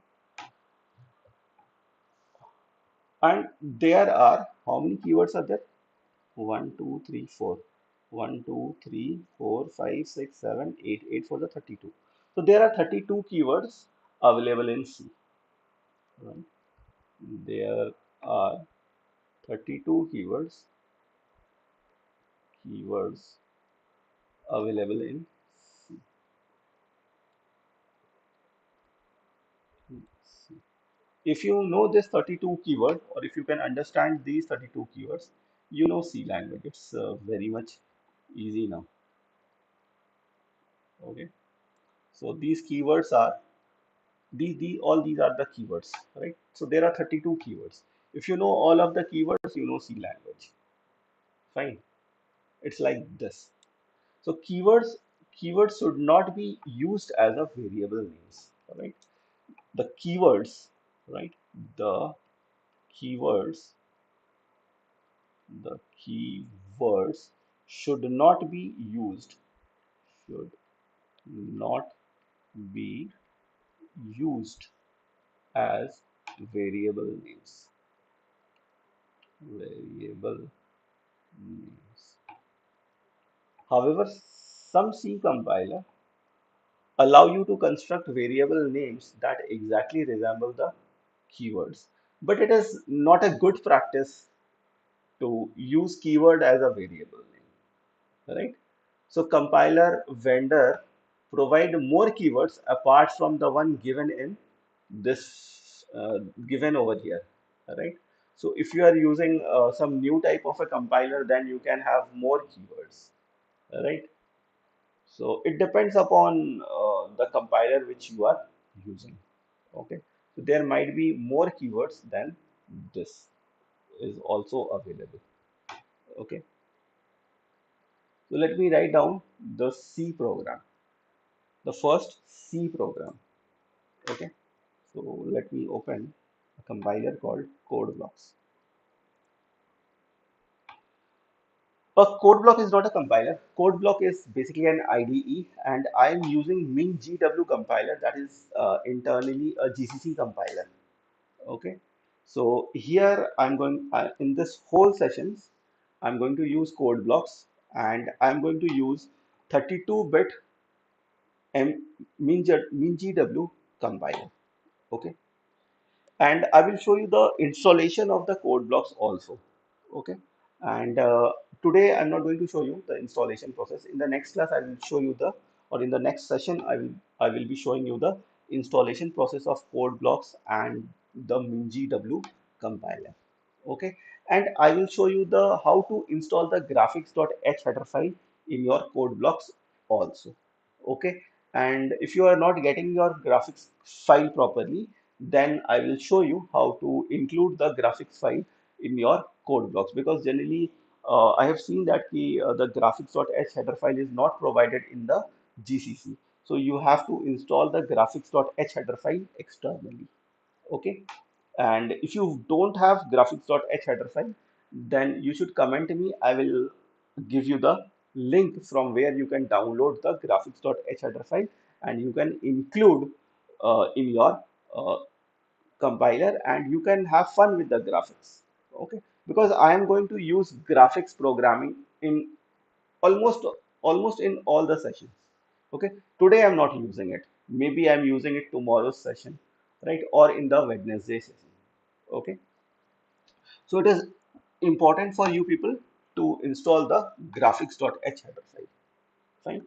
[SPEAKER 1] And there are how many keywords are there? 1, 2, 3, 4. 1, 2, 3, 4, 5, 6, 7, 8. 8 for the 32. So there are 32 keywords available in C. Right? There are 32 keywords available in C. If you know this 32 keyword, or if you can understand these 32 keywords, you know C language. It's very much easy now. Okay. So these keywords are all these are the keywords, right? So there are 32 keywords. If you know all of the keywords, you know C language. Fine. It's like this. So keywords should not be used as a variable names, right? The keywords, right? The keywords, the keywords should not be used, should not be used as variable names. Variable names. However, some C compiler allow you to construct variable names that exactly resemble the keywords. But it is not a good practice to use keyword as a variable name, right? So compiler vendor provide more keywords apart from the one given in this given over here, right? So if you are using some new type of a compiler, then you can have more keywords, right? So it depends upon the compiler which you are using. Okay. So there might be more keywords than this is also available. Okay. So let me write down the C program, the first C program. Okay. So let me open a compiler called CodeBlocks. A code block is not a compiler. Code block is basically an IDE, and I'm using MinGW compiler, that is internally a GCC compiler. Okay, so here I'm going in this whole sessions, I'm going to use code blocks, and I'm going to use 32-bit MinGW compiler. Okay, and I will show you the installation of the code blocks also. Okay, and today I'm not going to show you the installation process. In the next class, I will show you the, or in the next session, I will be showing you the installation process of code blocks and the MinGW compiler. Okay, and I will show you the how to install the graphics.h header file in your code blocks also. Okay, and if you are not getting your graphics file properly, then I will show you how to include the graphics file in your code blocks, because generally I have seen that the graphics.h header file is not provided in the GCC. So you have to install the graphics.h header file externally. Okay, and if you don't have graphics.h header file, then you should comment me. I will give you the link from where you can download the graphics.h header file, and you can include in your uh, compiler, and you can have fun with the graphics. Okay, because I am going to use graphics programming in almost almost in all the sessions. Okay, today I'm not using it. Maybe I'm using it tomorrow's session, right? Or in the Wednesday session. Okay, so it is important for you people to install the graphics.h header file. Fine.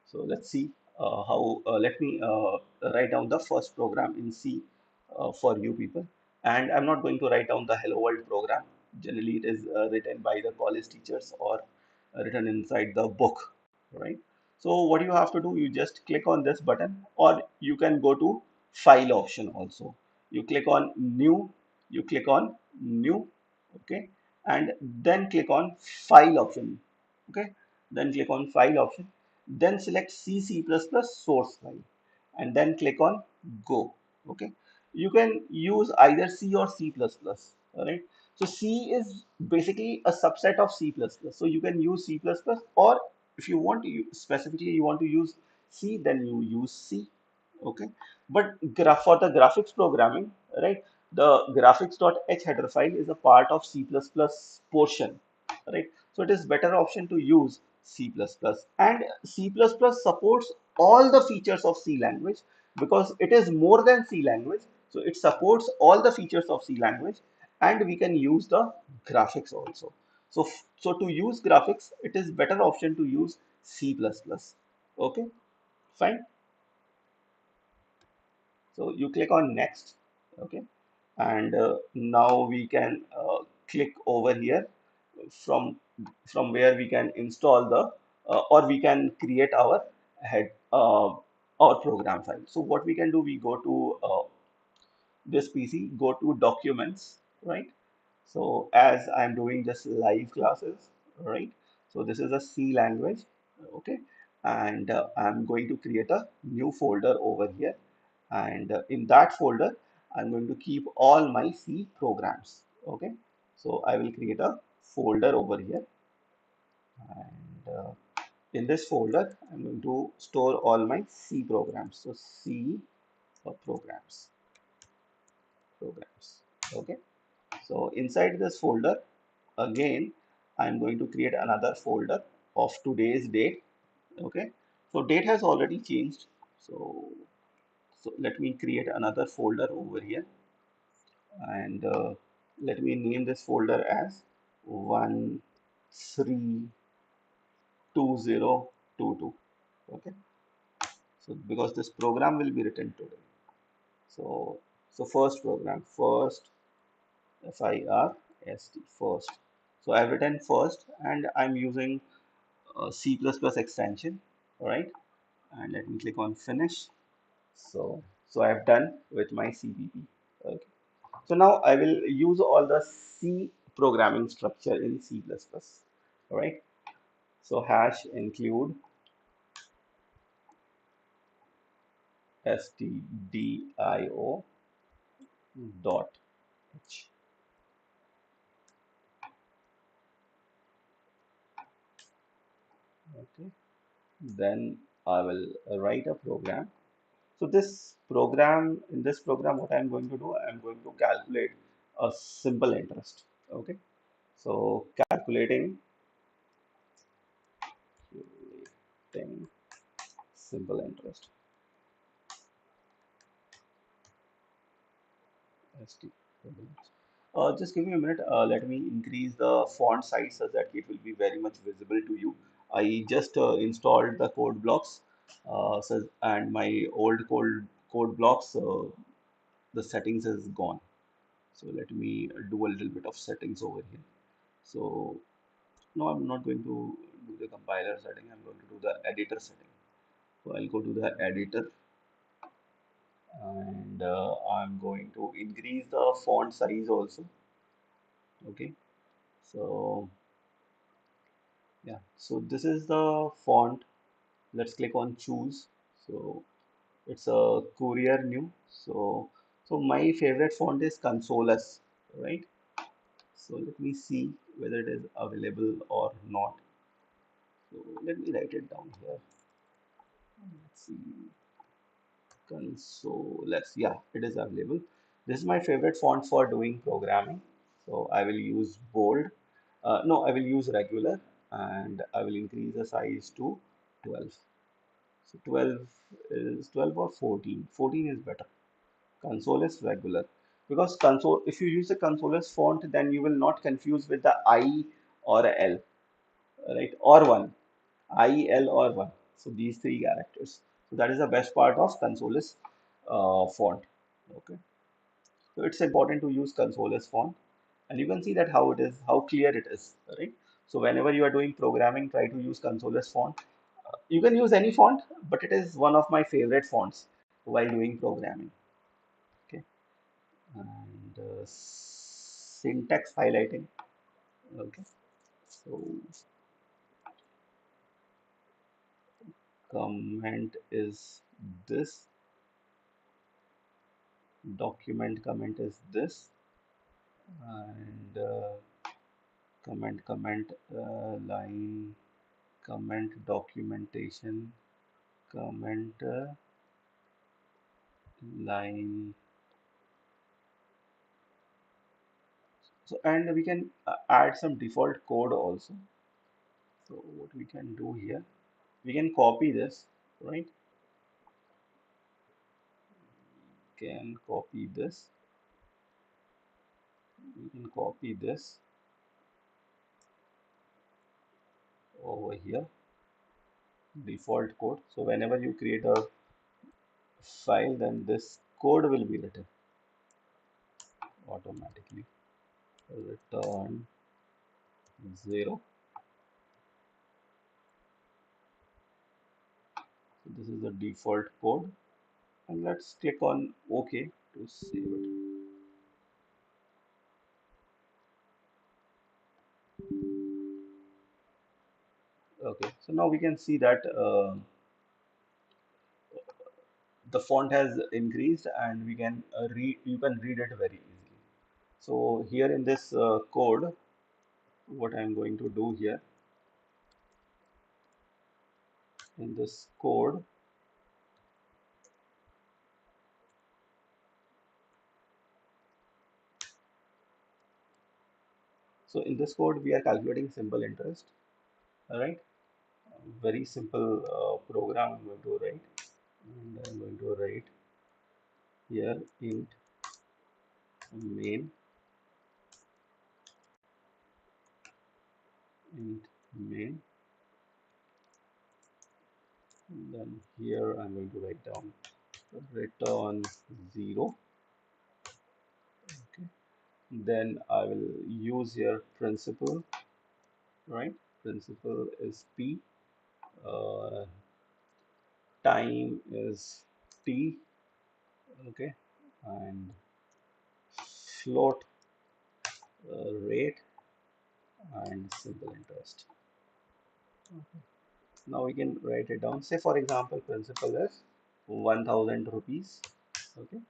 [SPEAKER 1] So let's see how, let me write down the first program in C for you people. And I'm not going to write down the Hello World program. Generally, it is written by the college teachers or written inside the book, right? So what you have to do, you just click on this button, or you can go to file option also. You click on new, you click on new, okay, and then click on file option, okay, then click on file option, then select C C++ source file, and then click on go. Okay, you can use either C or C++. All right, so C is basically a subset of C++, so you can use C++, or if you want to specifically you want to use C, then you use C. Okay, but for the graphics programming, right, the graphics.h header file is a part of C++ portion, right? So it is better option to use C++, and C++ supports all the features of C language, because it is more than C language. So it supports all the features of C language, and we can use the graphics also. So, so to use graphics, it is better option to use C++. Okay, fine. So you click on next. Okay, and now we can click over here from where we can install the or we can create our head our program file. So what we can do, we go to this PC, go to documents, right? So as I'm doing just live classes, right? So this is a C language, okay? And I'm going to create a new folder over here. And in that folder, I'm going to keep all my C programs, okay? So I will create a folder over here. And in this folder, I'm going to store all my C programs. So C programs, okay? So inside this folder, again, I'm going to create another folder of today's date. Okay, so date has already changed. So, so let me create another folder over here, and let me name this folder as 132022. Okay, so because this program will be written today. So, so first program, first, FIRST, first. So I've written first, and I'm using C++ extension. All right, and let me click on finish. So I've done with my CPP. Okay, so now I will use all the C programming structure in C++. All right, so hash include stdio dot h. Okay, then I will write a program. So this program, in this program, what I'm going to do, I'm going to calculate a simple interest. Okay, so calculating simple interest. ST. Just give me a minute. Let me increase the font size so that it will be very much visible to you. I just installed the code blocks, and my old code blocks, the settings is gone. So let me do a little bit of settings over here. So no, I'm not going to do the compiler setting. I'm going to do the editor setting. So I'll go to the editor, and I'm going to increase the font size also. Okay. So yeah, so this is the font. Let's click on choose. So it's a Courier new. So my favorite font is Consolus, right? So let me see whether it is available or not. So let me write it down here. Let's see. Consolus. Yeah, it is available. This is my favorite font for doing programming. So I will use bold. No, I will use regular, and I will increase the size to 12. So 12 is 12 or 14. 14 is better. Console is regular. Because console, if you use the Consolus font, then you will not confuse with the I or L, right? Or 1. I, L, or 1. So these three characters. So that is the best part of Consolus font. Okay. So it's important to use Consolus font. And you can see that how it is, how clear it is, right? So whenever you are doing programming, try to use Consolus font. You can use any font, but it is one of my favorite fonts while doing programming. Okay, and syntax highlighting. Okay, so comment is this, document comment is this, and line, comment documentation, comment line. So and we can add some default code also. So what we can do here, we can copy this, right? Can copy this. We can copy this over here, default code. So whenever you create a file, then this code will be written automatically. Return 0. So this is the default code, and let's click on OK to save it. Okay, so now we can see that the font has increased, and we can read. You can read it very easily. So here in this code, what I'm going to do here in this code, so in this code we are calculating simple interest. All right, very simple program I'm going to write, and I'm going to write here main int main. Then here I'm going to write down return 0. Okay. Then I will use here principal, right? Principal is p, uh, time is t, okay, and float rate and simple interest. Now we can write it down. Say for example, principal is 1000 rupees. Okay,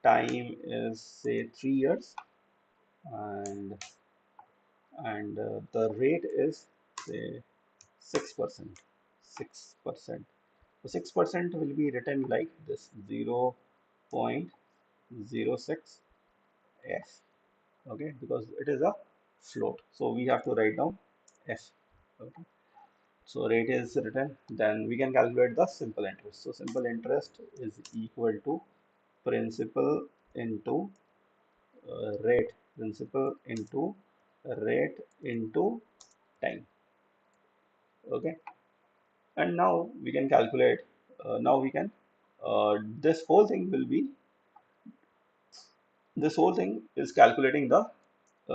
[SPEAKER 1] time is say 3 years, and the rate is say 6%. 6%. So 6% will be written like this 0.06 f. Okay, because it is a float. So we have to write down f. Okay. So rate is written, then we can calculate the simple interest. So simple interest is equal to principal into rate, principal into rate into time. Okay, and now we can calculate. Now we can. This whole thing will be. This whole thing is calculating the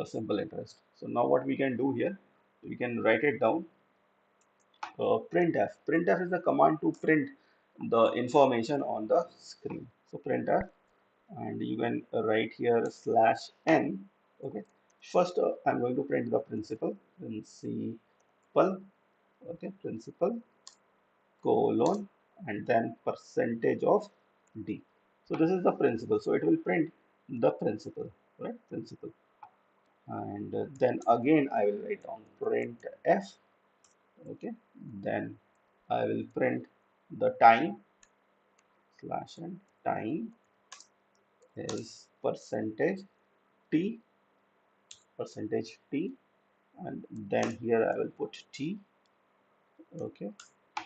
[SPEAKER 1] simple interest. So now what we can do here, we can write it down. Printf. Printf is the command to print the information on the screen. So printf, and you can write here slash n. Okay. First, I'm going to print the principal. Okay, principal colon and then percentage of d. So this is the principal. So it will print the principal, right? Principal. And then again I will write down print f. Okay. Then I will print the time slash n. Time is t percentage t, and then here I will put t. Okay.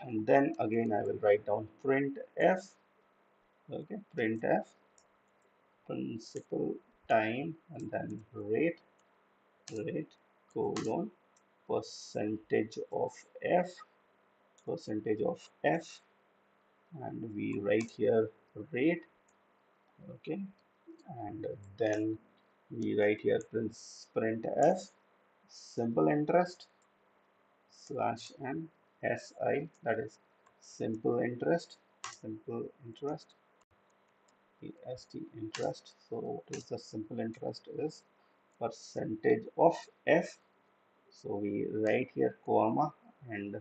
[SPEAKER 1] And then again I will write down print f. Okay. Print f principal time and then rate colon percentage of f, percentage of f, and we write here rate. Okay, and then we write here print f simple interest slash n si, that is simple interest, simple interest est interest. So what is the simple interest is percentage of f. So we write here comma and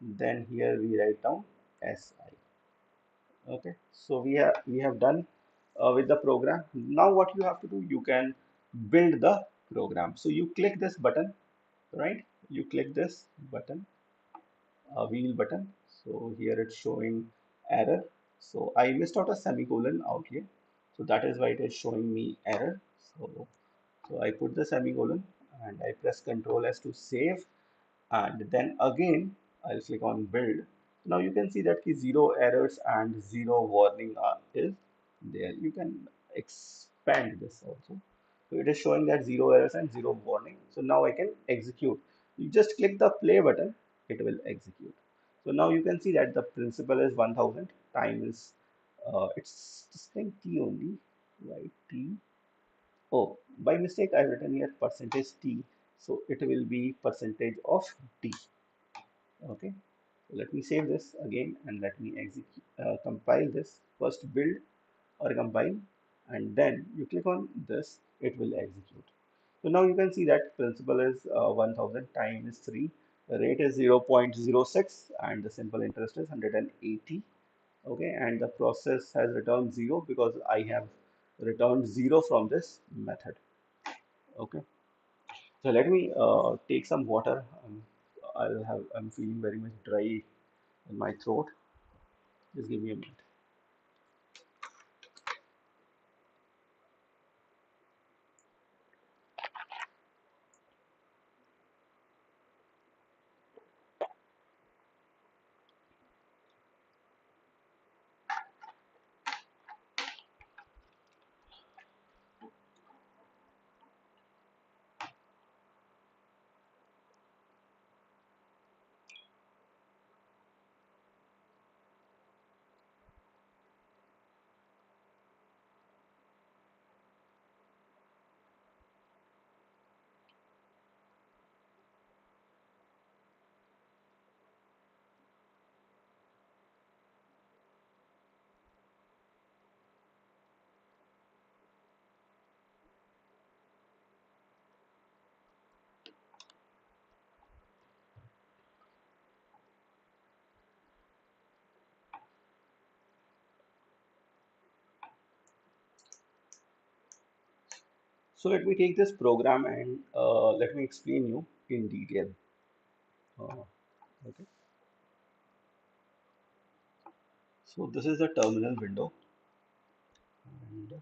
[SPEAKER 1] then here we write down si. Okay, so we have done with the program. Now what you have to do, you can build the program. So you click this button, right? You click this button, wheel button. So here it's showing error. So I missed out a semicolon out here. So that is why it is showing me error. So I put the semicolon and I press Control S to save, and then again I'll click on build. Now you can see that the zero errors and zero warning is there. You can expand this also. So it is showing that zero errors and zero warning. So now I can execute. You just click the play button, it will execute. So now you can see that the principal is 1000, time is it's displaying T only, right? T. Oh, by mistake I've written here percentage T, so it will be percentage of T. Okay, so let me save this again and let me execute, compile this. First build or compile, and then you click on this, it will execute. So now you can see that principal is 1000, time is 3, the rate is 0.06, and the simple interest is 180. Okay, and the process has returned 0 because I have returned 0 from this method. Okay, so let me take some water. I'm feeling very much dry in my throat. Just give me a minute. So let me take this program and let me explain you in detail. Uh, Okay, so this is the terminal window, and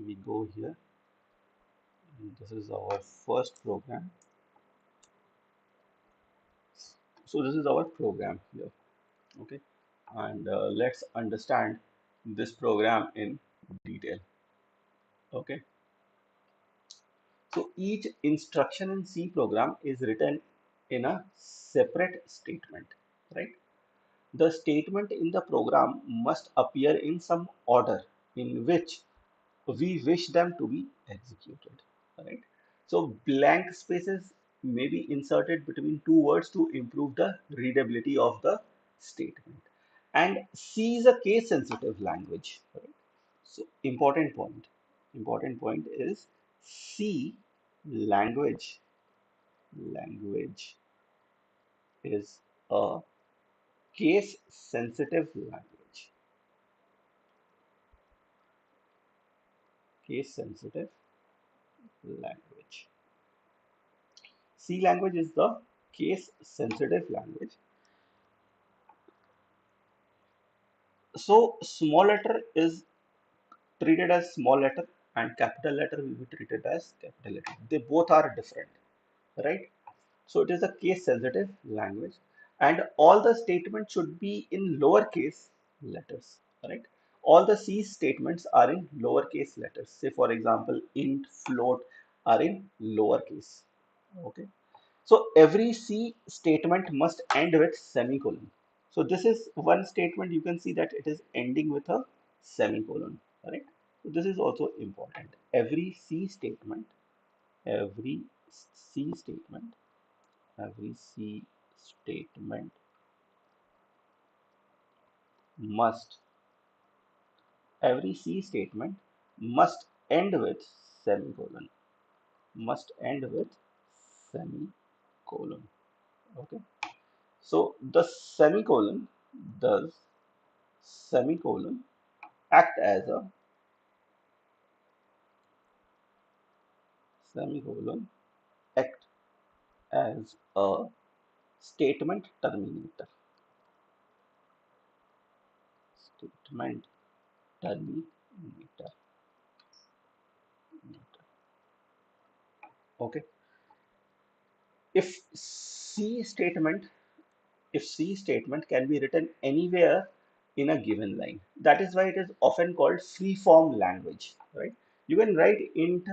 [SPEAKER 1] we go here. And this is our first program. So this is our program here. Okay, and let's understand this program in detail. Okay, so each instruction in C program is written in a separate statement, right? The statement in the program must appear in some order in which we wish them to be executed, right? So blank spaces may be inserted between two words to improve the readability of the statement. And C is a case sensitive language, right? So important point is C language language is a case sensitive language. Case sensitive language. C language is the case sensitive language. So small letter is treated as small letter and capital letter will be treated as capital letter. They both are different, right? So it is a case sensitive language and all the statements should be in lowercase letters, right? All the C statements are in lowercase letters. Say for example, int, float are in lowercase. Okay. So every C statement must end with semicolon. So this is one statement you can see that it is ending with a semicolon, right? So this is also important. Every C statement, every C statement must, every C statement must end with semicolon, must end with semicolon. Okay. So the does semicolon act as a semicolon act as a statement terminator. Statement terminator. Okay. If C statement, if C statement can be written anywhere in a given line, that is why it is often called free form language, right? You can write int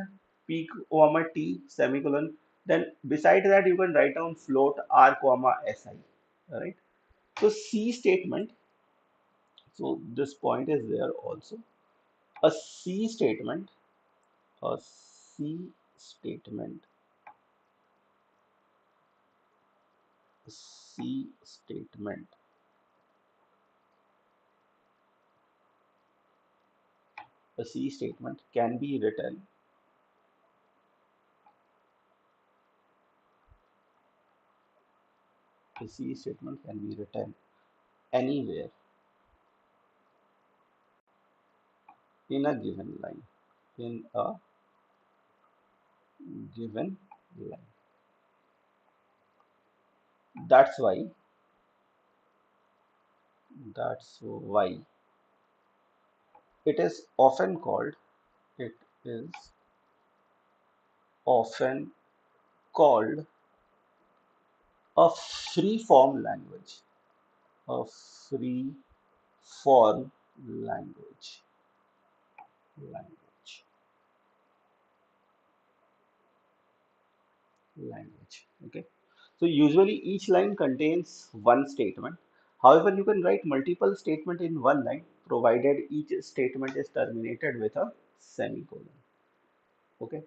[SPEAKER 1] p comma t semicolon. Then beside that you can write down float r comma si, right? So C statement. So this point is there also. A C statement, a C statement, C statement, a C statement can be written, a C statement can be written anywhere in a given line, in a given line. That's why, that's why it is often called, it is often called a free form language, a free form language, language, language. Okay. So usually each line contains one statement. However, you can write multiple statement in one line, provided each statement is terminated with a semicolon. Okay.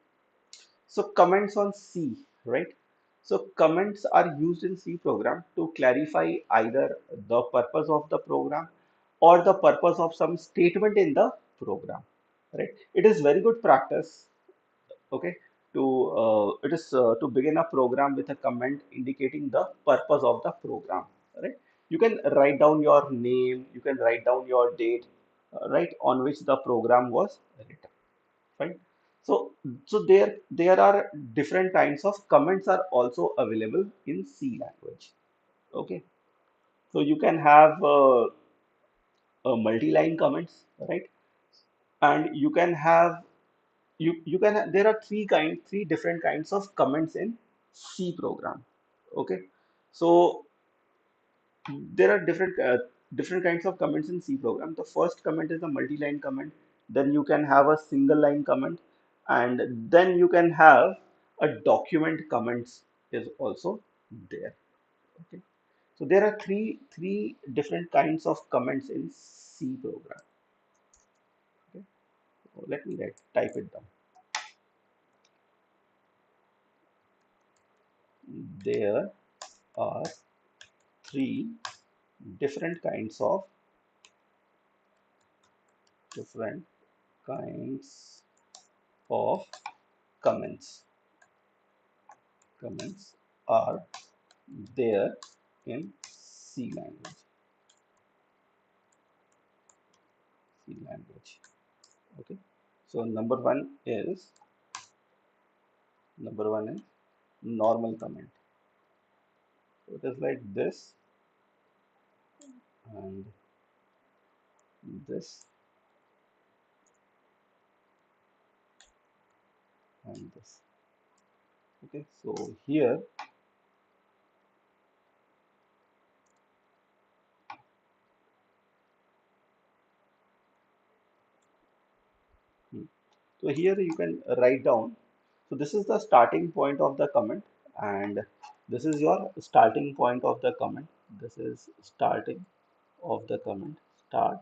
[SPEAKER 1] So comments on C, right? So comments are used in C program to clarify either the purpose of the program or the purpose of some statement in the program, right? It is very good practice, okay, to it is to begin a program with a comment indicating the purpose of the program, right? You can write down your name, you can write down your date, right, on which the program was written, right? So there are different kinds of comments are also available in C language. Okay, so you can have multi-line comments, right? And you can have there are three different kinds of comments in C program. Okay, so there are different kinds of comments in C program. The first comment is a multi-line comment. Then you can have a single line comment, and then you can have a document comments is also there. Okay, so there are three different kinds of comments in C program. Okay, so let me type it down. There are three different kinds of different kinds of comments. Comments are there in C language. C language. Okay. So number one is normal comment. So it is like this and this and this. Okay. So here, hmm, so here you can write down. So this is the starting point of the comment, and this is your starting point of the comment. This is starting of the comment, start,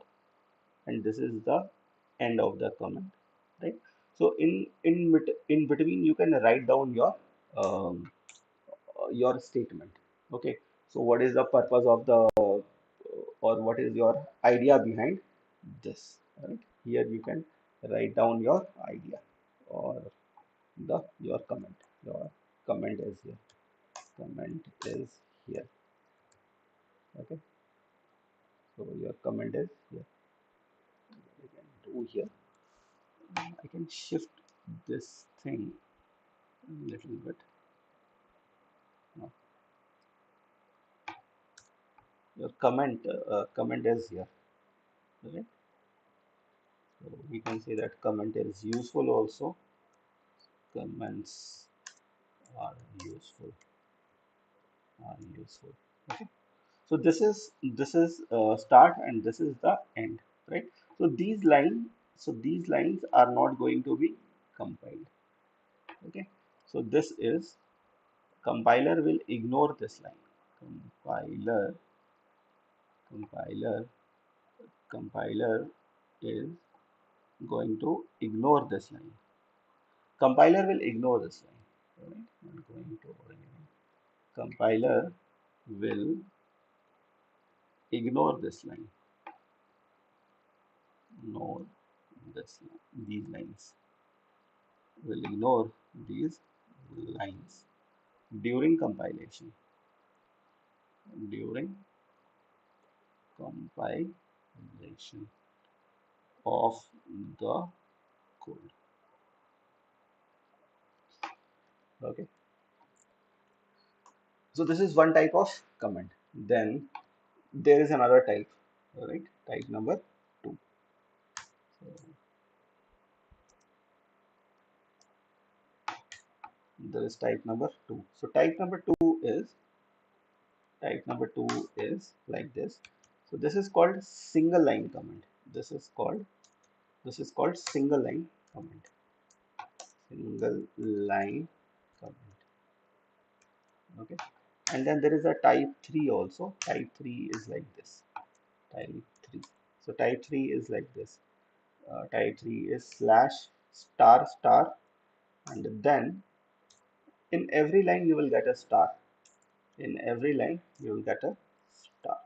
[SPEAKER 1] and this is the end of the comment, right? So in between you can write down your statement. Okay, so what is the purpose of the or what is your idea behind this, right? Here you can write down your idea or your comment. Your comment is here. Comment is here. Okay, so your comment is here. We can do here. I can shift this thing a little bit. Now, your comment is here. Okay, so we can say that comment is useful also. Comments are useful. Are useful. Okay. So this is start and this is the end, right? So these lines are not going to be compiled. Okay. So this is compiler will ignore this line. Compiler compiler compiler is going to ignore this line. Compiler will ignore this line. Right? I'm going to compiler will ignore this line. Ignore these lines. Will ignore these lines during compilation. During compilation of the code. Okay. So this is one type of comment. Then there is another type, right? Type number two. So there is type number two. So type number two is like this. So this is called single line comment. This is called single line comment. Single line comment. Okay. And then there is a type 3 also. Type 3 is like this. Type 3. So type 3 is like this. Type 3 is slash star star, and then in every line you will get a star. In every line you will get a star.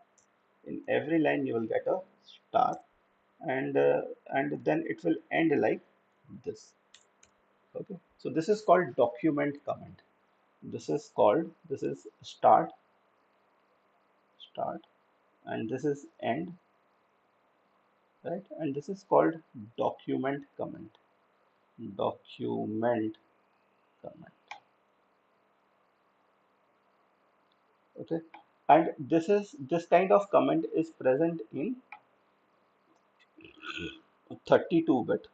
[SPEAKER 1] In every line you will get a star, and then it will end like this. Okay. So this is called document comment. This is start, and this is end, right? And this is called document comment. Document comment. Okay. And this kind of comment is present in 32-bit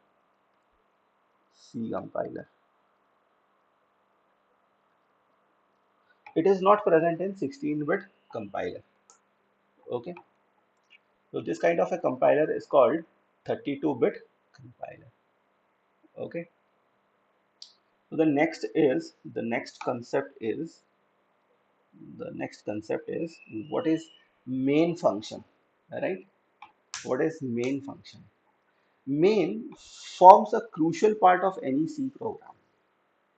[SPEAKER 1] C compiler. It is not present in 16-bit compiler. Okay, so this kind of a compiler is called 32-bit compiler. Okay, so the next concept is what is main function, right? What is main function? Main forms a crucial part of any C program.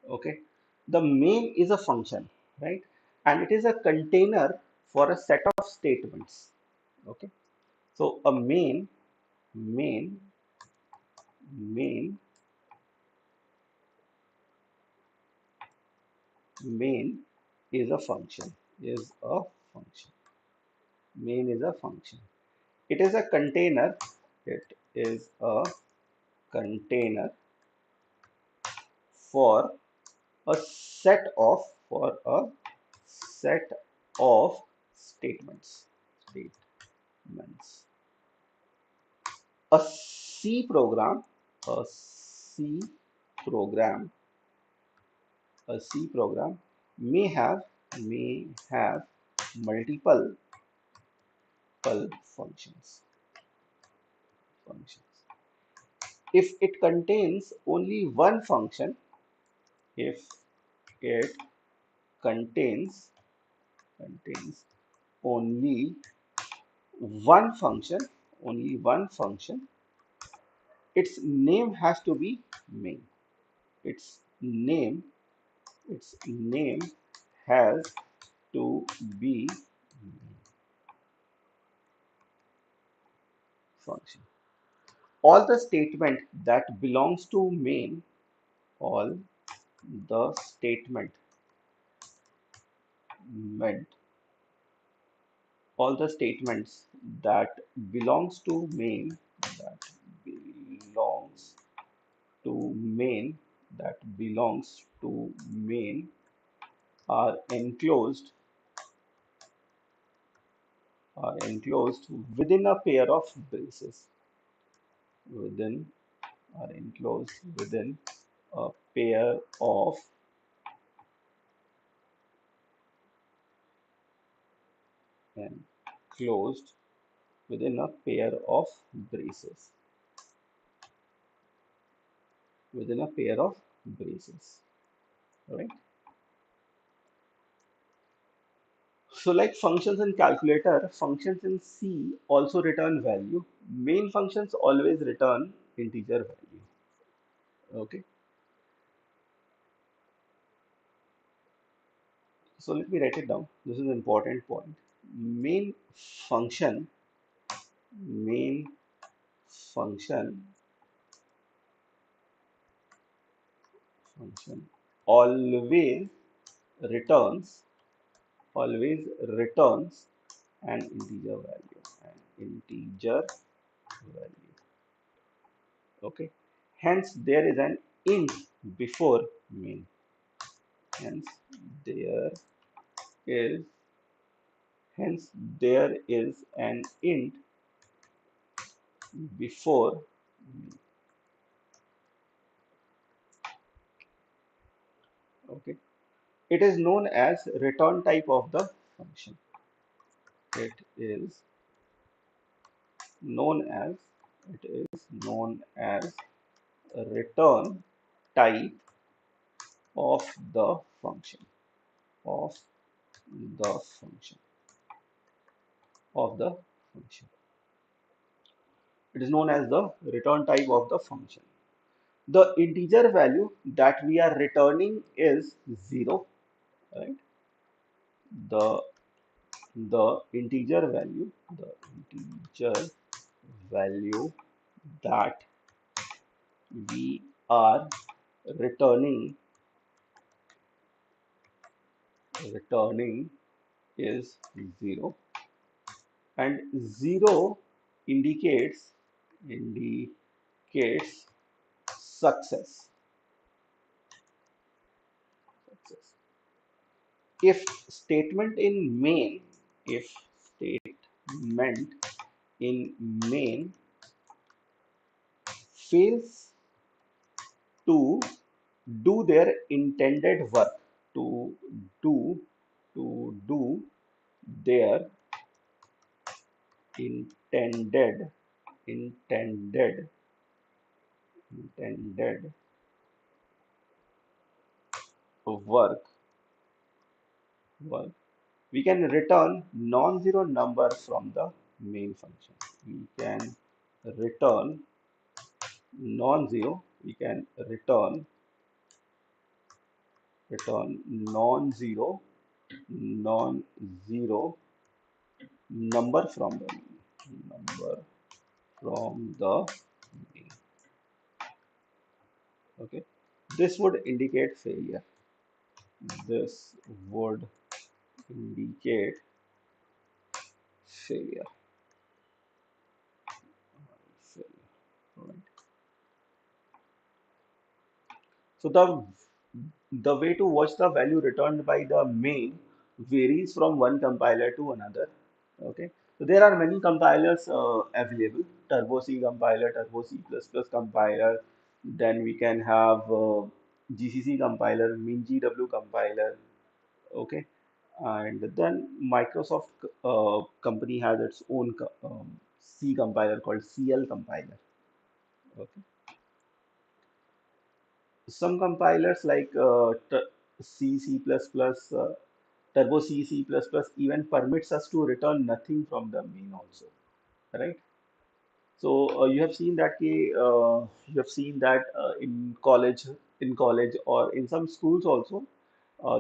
[SPEAKER 1] Okay, the main is a function, right? And it is a container for a set of statements. Okay, so a main main main is a function is a function main is a function. It is a container. It is a container for a set of for a set of statements. A C program, a C program, a C program may have multiple functions. If it contains only one function, if it contains only one function, only one function, its name has to be main. Its name, its name has to be function. All the statement that belongs to main, all the statement meant, all the statements that belongs to main, that belongs to main, that belongs to main are enclosed within a pair of braces. Within are enclosed within a pair of enclosed within a pair of braces. Within a pair of braces. Right? So like functions in calculator, functions in C also return value. Main functions always return integer value. Okay. So let me write it down. This is an important point. Main function, main function, function always returns, always returns an integer value, an integer value. Okay. Hence there is an int before main. Hence there is hence there is an int before main. Okay. It is known as return type of the function. It is known as it is known as a return type of the function of the function of the function. It is known as the return type of the function. The integer value that we are returning is 0, right? The integer value that we are returning returning is 0, and 0 indicates indicates success. Success. If statement in main if statement in main fails to do their intended work, to do do their intended intended intended work work we can return non-zero number from the main function. We can return non-zero. We can return non-zero number from the number from the main. Okay, this would indicate failure. This would indicate failure. Failure. Right. So the way to watch the value returned by the main varies from one compiler to another. Okay, so there are many compilers available: Turbo C compiler, Turbo C++ compiler. Then we can have GCC compiler, MinGW compiler. Okay, and then Microsoft company has its own C compiler called CL compiler. Okay, some compilers like C, C++, Turbo C, C++ even permits us to return nothing from the main also, right? So you have seen that in college or in some schools also,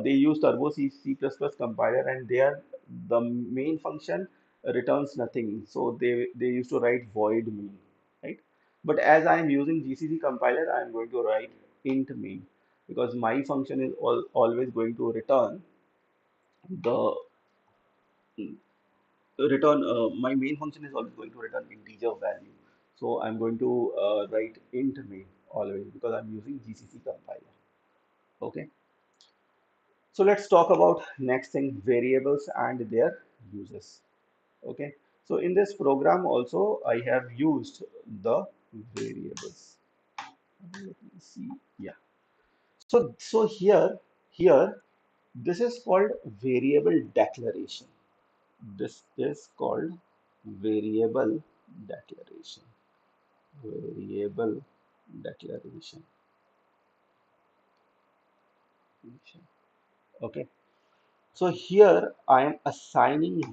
[SPEAKER 1] they use Turbo C, C++ compiler, and there the main function returns nothing. So they used to write void main, right? But as I am using GCC compiler, I am going to write int main because my function is always going to the my main function is always going to return integer value. So I'm going to write int main always because I'm using GCC compiler. Okay. So let's talk about next thing, variables and their uses. Okay. So in this program also I have used the variables. Let me see. Yeah. So here this is called variable declaration. This is called variable declaration. Variable declaration. Okay. So here I am assigning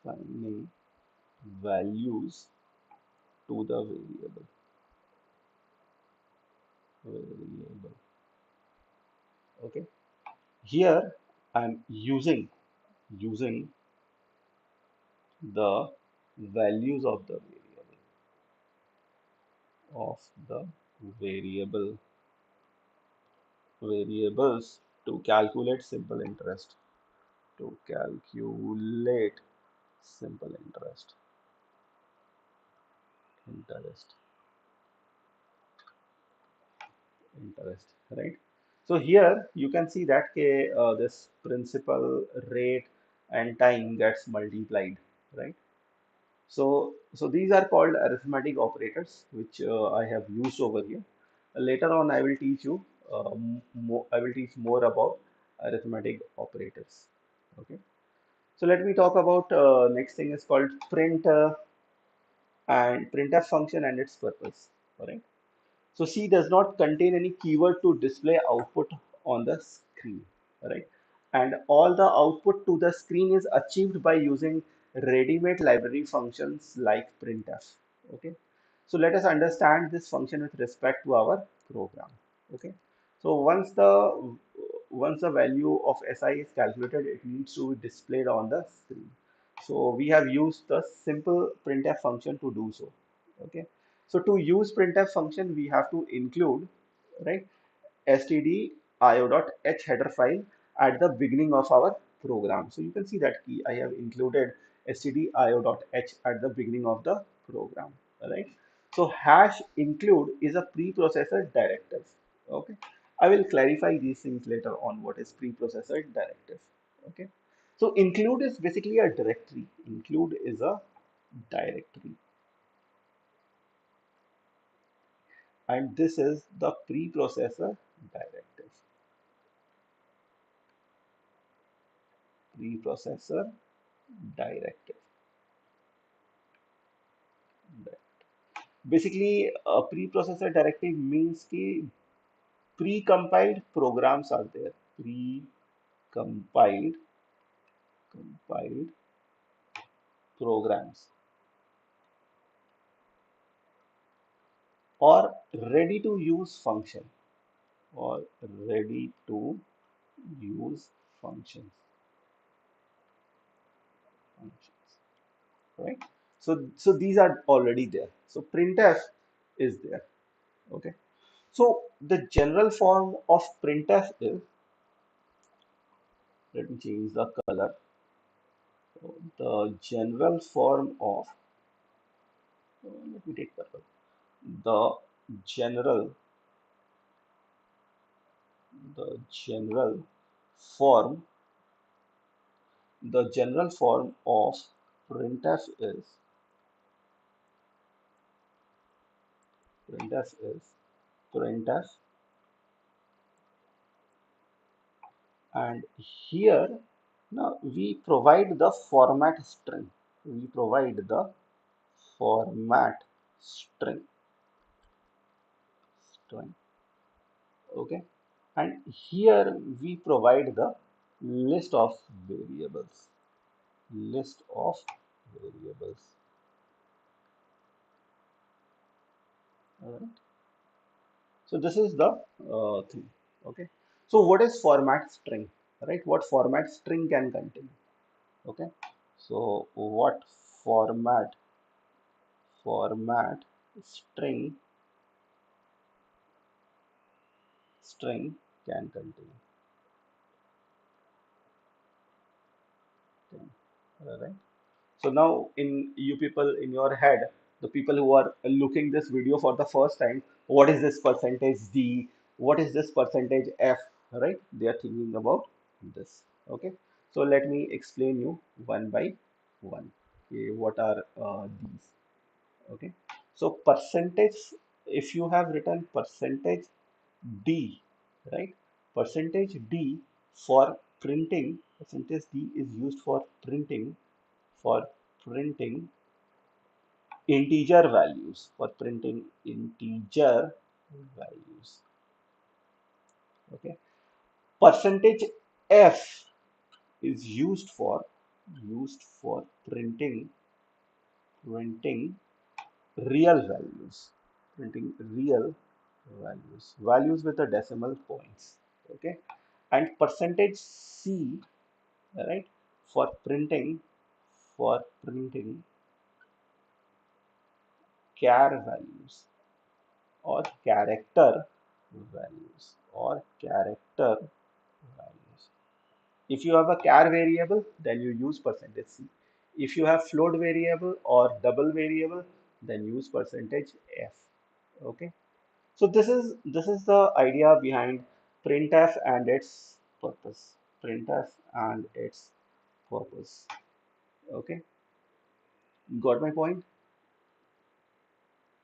[SPEAKER 1] assigning values to the variable. Okay. Here I'm using the values of the variable variables to calculate simple interest. To calculate simple interest interest, right? So here you can see that this principal, rate, and time gets multiplied, right? So these are called arithmetic operators, which I have used over here. Later on, I will teach you. I will teach more about arithmetic operators. Okay. So let me talk about next thing is called print and printf function and its purpose. All right. So C does not contain any keyword to display output on the screen, right? And all the output to the screen is achieved by using ready-made library functions like printf. Okay. So let us understand this function with respect to our program. Okay. So once the value of SI is calculated, it needs to be displayed on the screen. So we have used the simple printf function to do so. Okay. So to use printf function, we have to include, right, stdio.h header file at the beginning of our program. So you can see that key. I have included stdio.h at the beginning of the program, right? So hash include is a preprocessor directive. Okay. I will clarify these things later on what is preprocessor directive. Okay. So include is basically a directory. Include is a directory. And this is the preprocessor directive. Preprocessor directive. Basically, a preprocessor directive means कि pre-compiled programs are there. Pre-compiled compiled programs or ready to use function or ready to use functions. Functions, right? So these are already there. So printf is there. Okay. So the general form of printf is, let me change the color. So the general form of, let me take purple. The general, the general form, the general form of printf is printf, and here now we provide the format string. We provide the format string. String. Okay. And here we provide the list of variables. List of variables. All right. So this is the thing. Okay. So what is format string? Right? What format string can contain? Okay. So what format string can contain? All right. So now in you people in your head, the people who are looking this video for the first time, what is this percentage D? What is this percentage F? Right? They are thinking about this. Okay. So let me explain you one by one. Okay, what are these? Okay. So percentage, if you have written percentage D, right? Percentage D for printing, percentage D is used for printing integer values, for printing integer values. Okay. Percentage F is used for printing real values, printing real values with the decimal points. Okay. And percentage C, right, for printing char values or character values. If you have a char variable, then you use percentage C. If you have float variable or double variable, then use percentage F. Okay. So this is the idea behind printf and its purpose. Printf and its purpose. Okay. Got my point?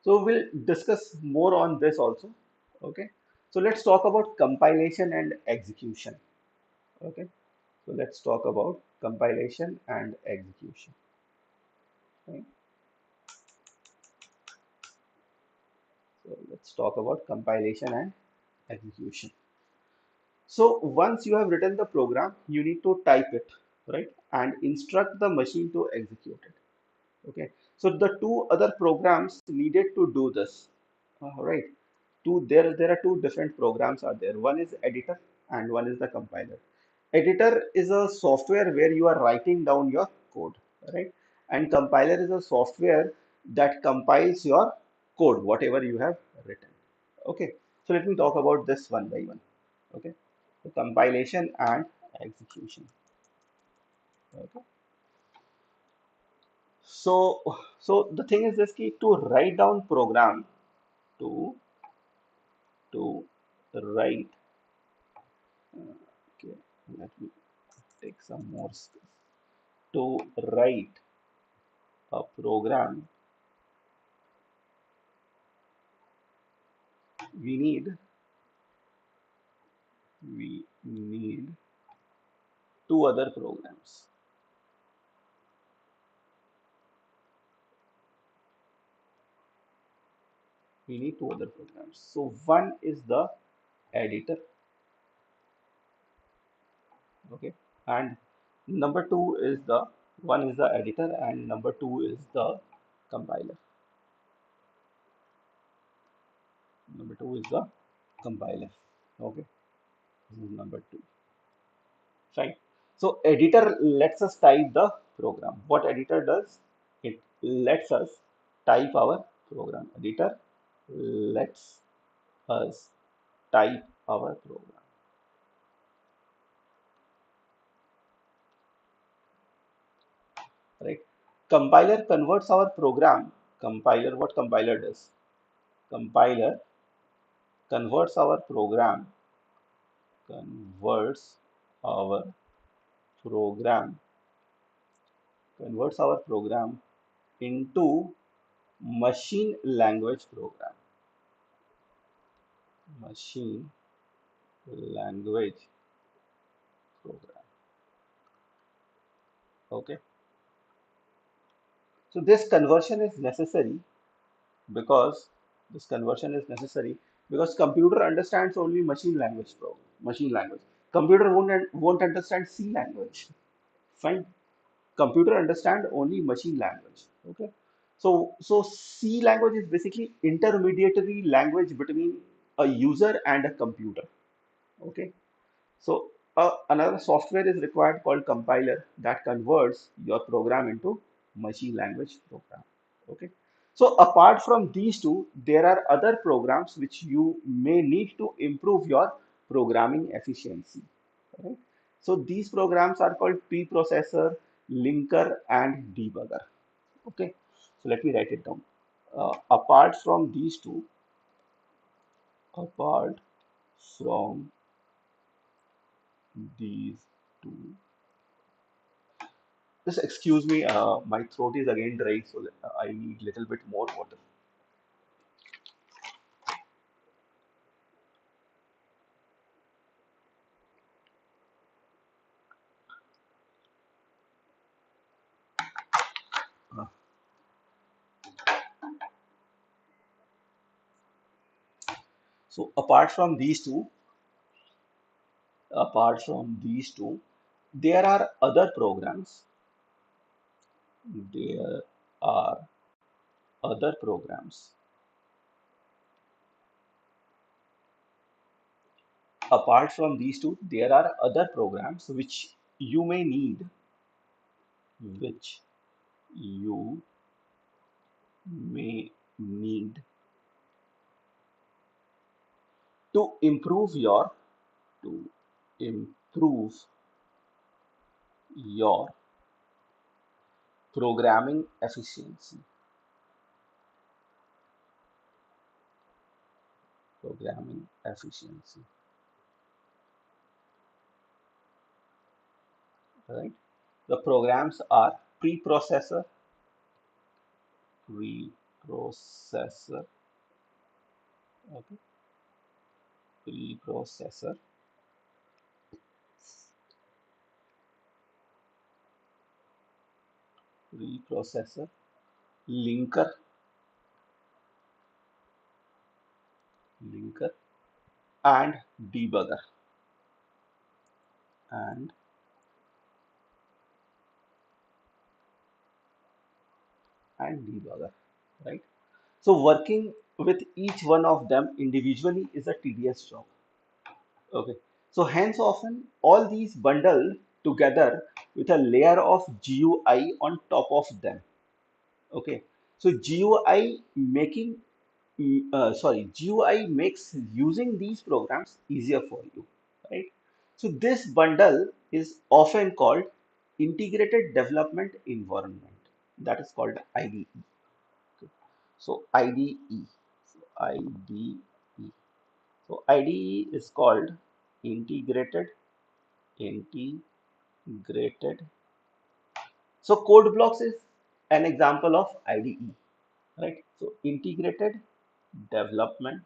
[SPEAKER 1] So we'll discuss more on this also. Okay. So let's talk about compilation and execution. Okay. So let's talk about compilation and execution. Right? So let's talk about compilation and execution. So once you have written the program, you need to type it, right? And instruct the machine to execute it. Okay. So the two other programs needed to do this. Right. There are two different programs are there. One is editor and one is the compiler. Editor is a software where you are writing down your code, right? And compiler is a software that compiles your code, whatever you have written. Okay. So let me talk about this one by one. Okay. So compilation and execution. Okay. So the thing is this key to write down program to to write. Let me take some more space. To write a program, we need we need two other programs. We need two other programs. So one is the editor, okay, and number two is the one is the editor, and number two is the compiler. Number two is the compiler. Okay, this is number two. Right. So editor lets us type the program. What editor does? It lets us type our program. Editor lets us type our program. Right. Compiler converts our program. Compiler, what compiler does? Compiler converts our program, converts our program, converts our program into machine language program. Machine language program. Okay. So because this conversion is necessary because computer understands only machine language. Computer won't understand C language. Fine. Computer understand only machine language. Okay. So C language is basically intermediary language between a user and a computer. Okay. So another software is required called compiler that converts your program into machine language program. Okay. So apart from these two, there are other programs which you may need to improve your programming efficiency. Right? So these programs are called preprocessor, linker, and debugger. Okay. So let me write it down. Apart from these two, apart from these two, just excuse me, my throat is again dry, so I need little bit more water. Uh, so apart from these two, there are other programs. There are other programs. Apart from these two, there are other programs you may need, which you may need to improve to improve your programming efficiency. Programming efficiency. Right? The programs are preprocessor, preprocessor, okay, preprocessor, preprocessor, linker, linker, and debugger, and debugger, right? So working with each one of them individually is a tedious job. Okay. So hence often all these bundled together with a layer of GUI on top of them. Okay. So GUI makes using these programs easier for you, right? So this bundle is often called integrated development environment. That is called IDE. Okay. So IDE. So IDE. So IDE is called integrated Integrated. So code blocks is an example of IDE, right? So integrated development,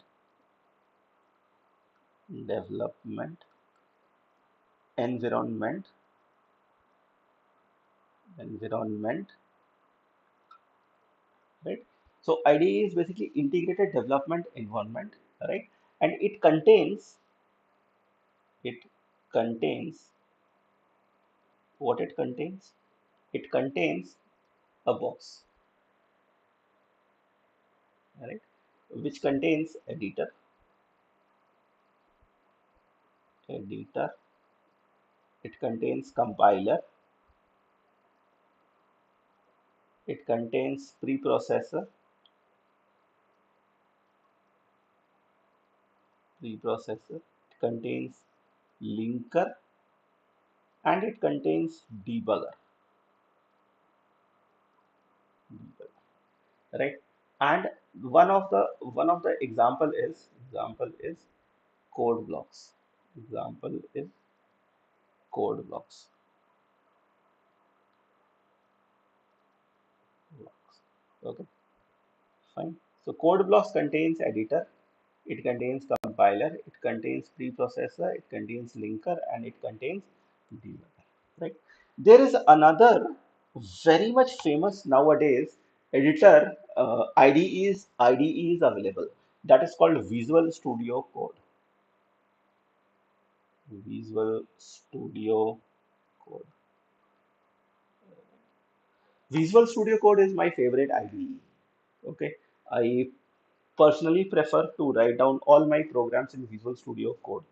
[SPEAKER 1] development environment, environment, right? So IDE is basically integrated development environment, right? And it contains what it contains. It contains a box, right? Which contains editor. It contains compiler. It contains preprocessor, preprocessor. It contains linker, and it contains debugger, right? And one of the example is code blocks. Example is code blocks. Blocks. Okay, fine. So code blocks contains editor, it contains compiler, it contains preprocessor, it contains linker, and it contains debugger. Right. There is another very much famous nowadays editor, IDE is available. That is called Visual Studio Code. Visual Studio Code. Visual Studio Code is my favorite IDE. Okay, I personally prefer to write down all my programs in Visual Studio Code,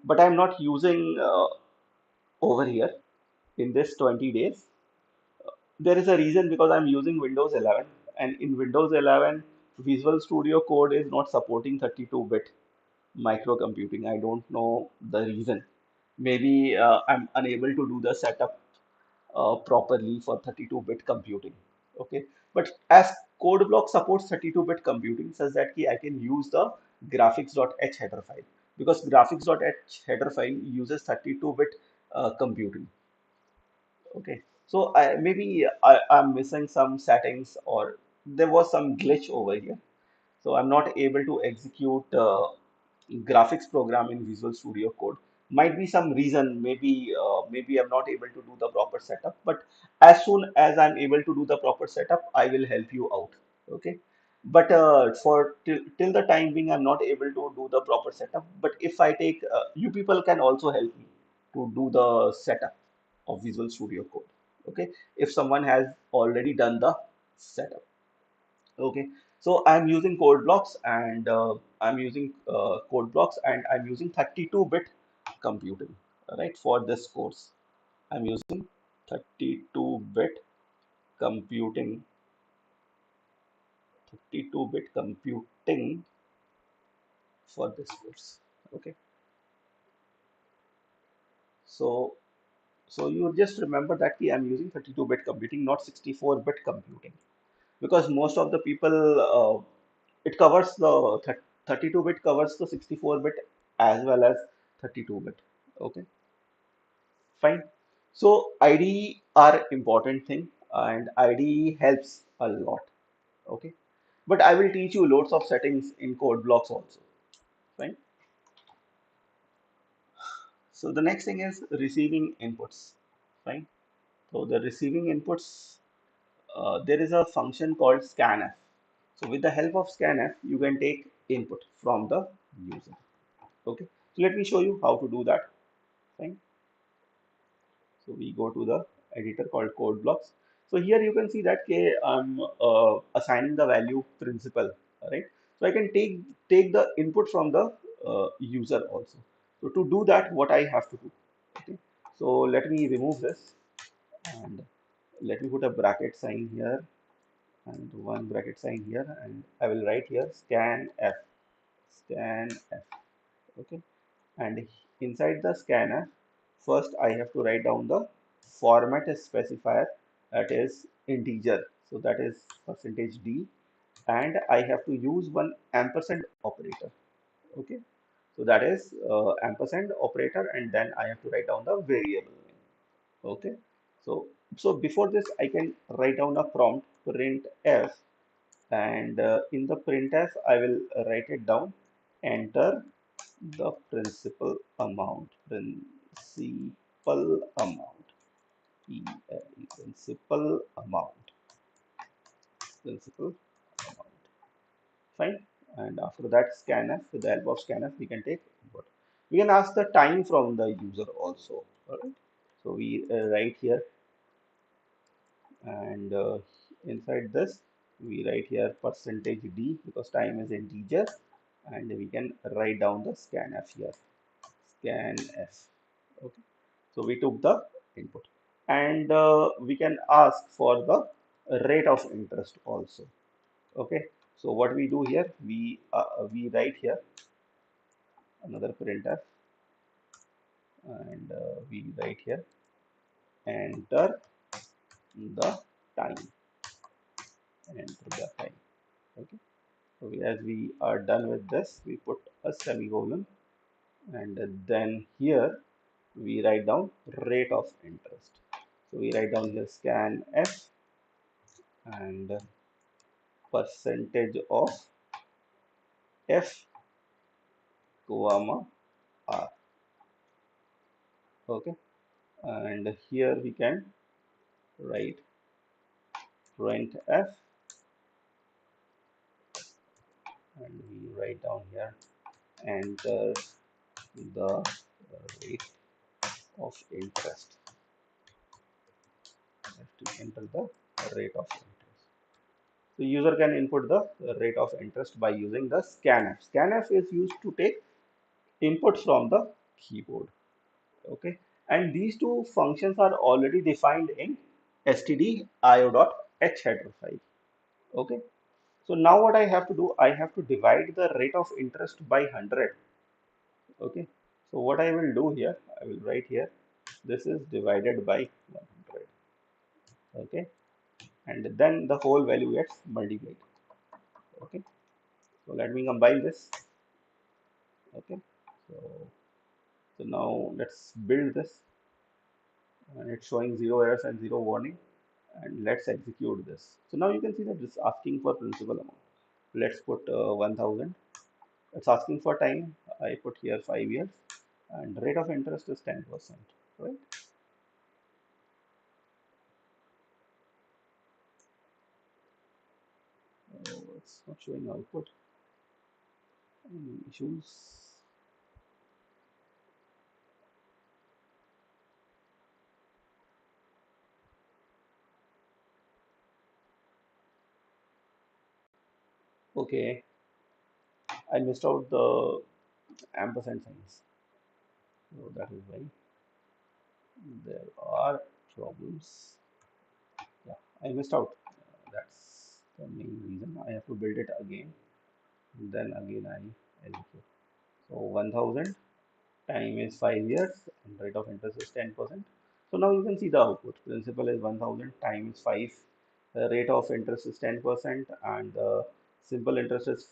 [SPEAKER 1] but I'm not using over here in this 20 days. There is a reason because I'm using Windows 11, and in Windows 11, Visual Studio Code is not supporting 32-bit microcomputing. I don't know the reason. Maybe I'm unable to do the setup properly for 32-bit computing. Okay, but as code block supports 32-bit computing, such that I can use the graphics.h header file, because graphics.h header file uses 32-bit computing. Okay, so I'm missing some settings, or there was some glitch over here. So I'm not able to execute graphics program in Visual Studio Code. Might be some reason, maybe I'm not able to do the proper setup. But as soon as I'm able to do the proper setup, I will help you out. Okay. But for till the time being, I'm not able to do the proper setup. But if I take, you people can also help me to do the setup of Visual Studio Code. Okay, if someone has already done the setup. Okay, so I'm using code blocks, and I'm using 32-bit computing, right, for this course. I'm using 32-bit computing, 32-bit computing for this course. Okay, so you just remember that I'm using 32-bit computing, not 64-bit computing, because most of the people, it covers the 32-bit covers the 64-bit as well as 32-bit. Okay, fine. So IDE are important thing, and IDE helps a lot. Okay, but I will teach you loads of settings in code blocks also. Fine. So the next thing is receiving inputs. Fine. So the receiving inputs, there is a function called scanf. So with the help of scanf, you can take input from the user. Okay. So let me show you how to do that. Fine. So we go to the editor called code blocks. So here you can see that I'm assigning the value principal, right? So I can take the input from the user also. So to do that, what I have to do? Okay. So let me remove this, and let me put a bracket sign here, and one bracket sign here, and I will write here scanf. Okay, and inside the scanner, first I have to write down the format specifier, that is integer, so that is %d, and I have to use one ampersand operator. Okay, So that is ampersand operator, and then I have to write down the variable name. Okay. So before this, I can write down a prompt printf, and in the printf, I will write it down. Enter the principal amount. Principal amount. Principal amount. Principal amount. Fine. And after that, scanf, with the help of scanf, we can take input. We can ask the time from the user also. All right. So we write here, and inside this, we write here percentage d because time is integer, and we can write down the scanf here. Scanf. Okay. So we took the input, and we can ask for the rate of interest also. Okay. So what we do here, we write here another printf, and we write here enter the time, enter the time. Okay. So as we are done with this, we put a semicolon, and then here we write down rate of interest. So we write down here scan f, and percentage of f comma r. Okay. And here we can write printf, and we write down here enter the rate of interest. I have to enter the rate of interest. So user can input the rate of interest by using the scanf. Scanf is used to take input from the keyboard. Okay, and these two functions are already defined in stdio.h header file. Okay, so now what I have to do, I have to divide the rate of interest by 100. Okay, so what I will do here, I will write here, this is divided by 100. Okay, and then the whole value gets multiplied. Okay, so let me combine this. Okay, so now let's build this, and it's showing zero errors and zero warning, and let's execute this. So now you can see that it's asking for principal amount. Let's put 1000. It's asking for time. I put here 5 years, and rate of interest is 10%. Right? Oh, it's not showing output. Any issues? Okay, I missed out the ampersand signs. So that is why there are problems. Yeah, I missed out. That's the main reason. I have to build it again. Then again I execute. So 1000, time is 5 years, and rate of interest is 10%. So now you can see the output. Principal is 1000, time is 5, the rate of interest is 10%, and the simple interest is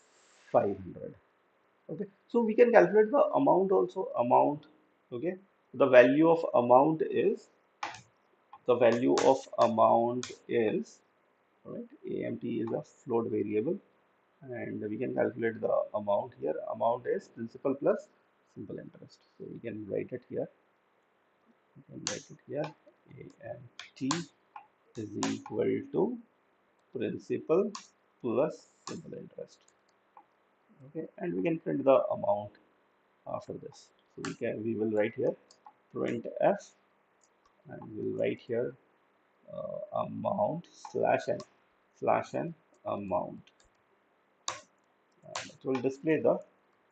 [SPEAKER 1] 500. Okay, so we can calculate the amount also. Amount, okay, the value of amount is, the value of amount is, right, amt is a float variable, and we can calculate the amount here. Amount is principal plus simple interest. So we can write it here. We can write it here. AMT is equal to principal plus simple interest. Okay, and we can print the amount after this. So we will write here printf, and we'll write here amount slash n amount, and it will display the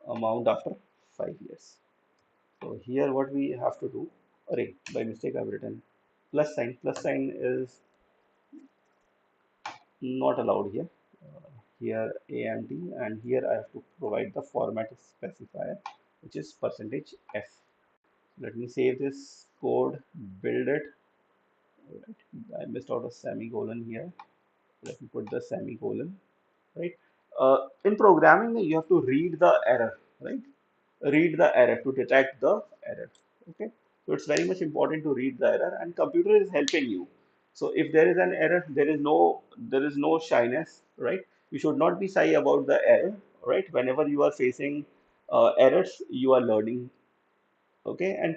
[SPEAKER 1] amount after 5 years. So here what we have to do, array, by mistake I've written plus sign. Plus sign is not allowed here. Here AMD, and here I have to provide the format specifier, which is percentage %f. Let me save this code, build it. Right. I missed out a semicolon here. Let me put the semicolon. Right. In programming, you have to read the error. Right. read the error, to detect the error. Okay, so it's very much important to read the error, and computer is helping you. So if there is an error, there is no shyness, right? You should not be shy about the error, right? Whenever you are facing errors, you are learning. Okay, and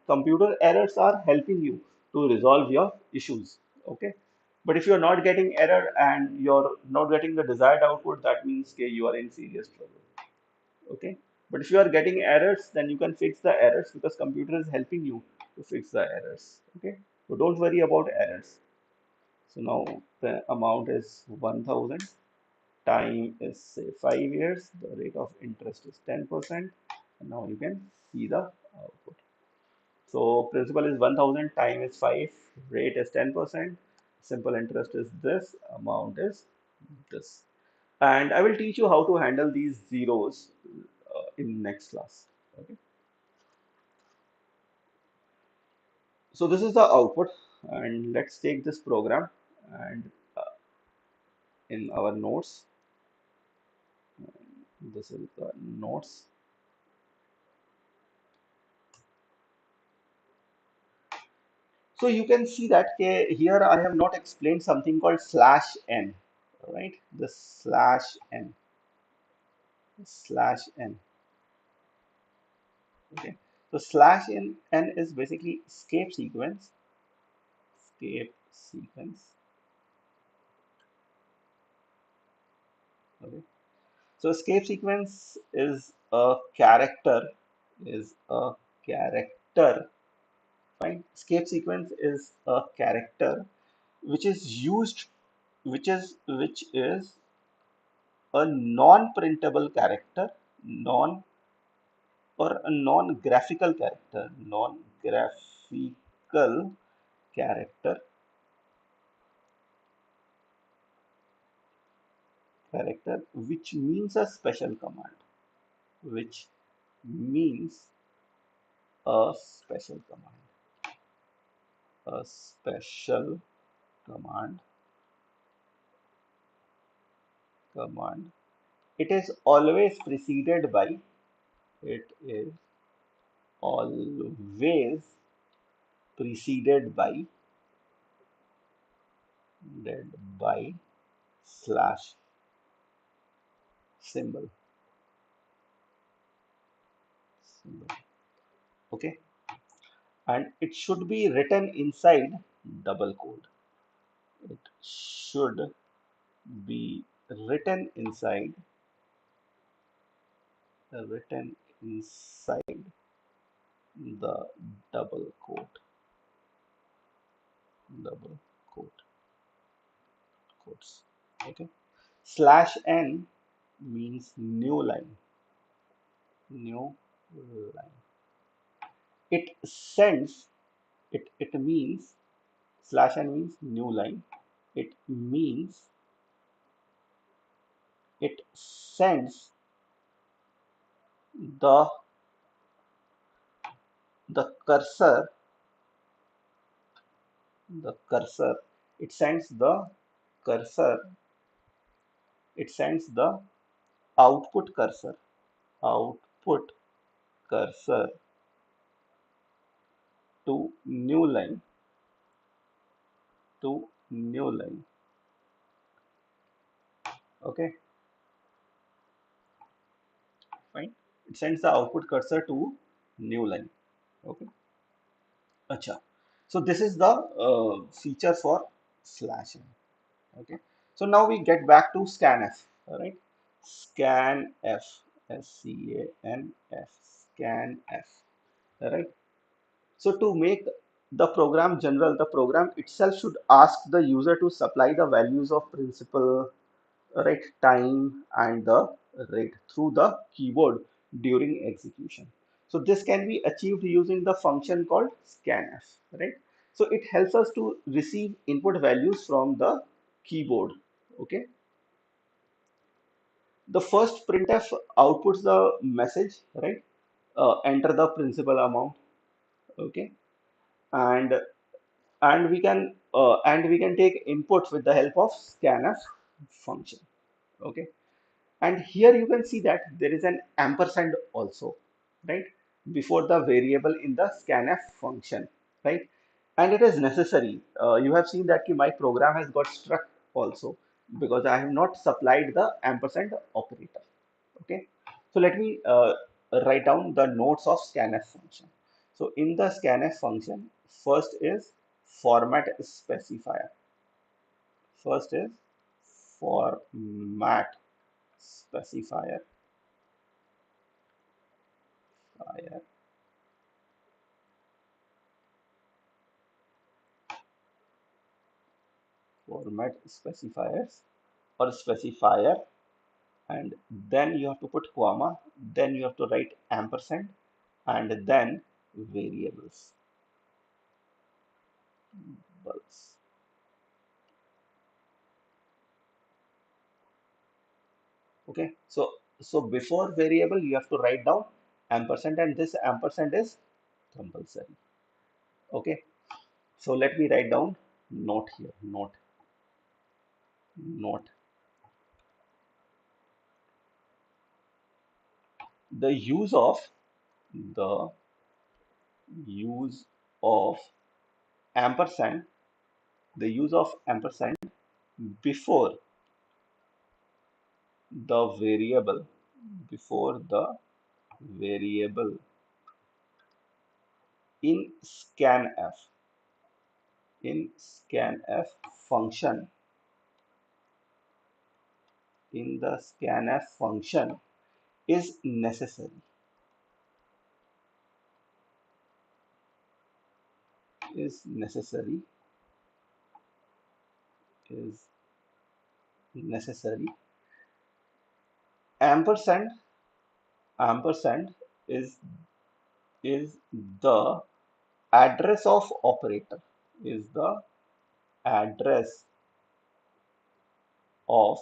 [SPEAKER 1] computer errors are helping you to resolve your issues. Okay, but if you're not getting error and you're not getting the desired output, that means okay, you are in serious trouble. Okay, but if you are getting errors, then you can fix the errors because computer is helping you to fix the errors. Okay, so don't worry about errors. So now the amount is 1000, time is say 5 years, the rate of interest is 10%, and now you can see the output. So principal is 1000, time is 5, rate is 10%, simple interest is this, amount is this. And I will teach you how to handle these zeros in next class. Okay. So this is the output, and let's take this program and in our notes, this is the notes. So you can see that here I have not explained something called slash n, right? The slash n. Okay, so slash n is basically escape sequence. Okay, so escape sequence is a character, fine. Escape sequence is a character which is used, which is a non-printable character, non or a non-graphical character which means a special command, which means a special a special command, command. It is always preceded by, it is always preceded by slash symbol, symbol. Okay, and it should be written inside double quote. It should be written inside written inside the double quote, double quote quotes. Okay, slash n means new line, new line. It sends, it means, slash n means new line. It means it sends the the cursor, the cursor. It sends the cursor. It sends the output cursor, output cursor to new line, to new line. Okay, fine. It sends the output cursor to new line. Okay, acha. So this is the feature for slash n. Okay, so now we get back to scanf. All right, scanf, scanf, scanf. All right. So to make the program general, the program itself should ask the user to supply the values of principal, right, time, and the rate through the keyboard during execution. So this can be achieved using the function called scanf, right? So it helps us to receive input values from the keyboard. Okay. The first printf outputs the message, right? Enter the principal amount. Okay. And and we can take inputs with the help of scanf function. Okay. And here you can see that there is an ampersand also, right, before the variable in the scanf function, right? And it is necessary. You have seen that my program has got struck also because I have not supplied the ampersand operator. Okay, so let me write down the nodes of scanf function. So in the scanf function, first is format specifier. First is format specifier. Fire, format specifiers or specifier, and then you have to put comma, then you have to write ampersand, and then variables. Bulbs. Okay, so before variable you have to write down ampersand, and this ampersand is compulsory. Okay, so let me write down note here. Note the the use of ampersand, the use of ampersand before the variable, before the variable in scanf, in scanf function, in the scanf function is necessary, is necessary, is necessary. Ampersand, ampersand is the address of operator, is the address of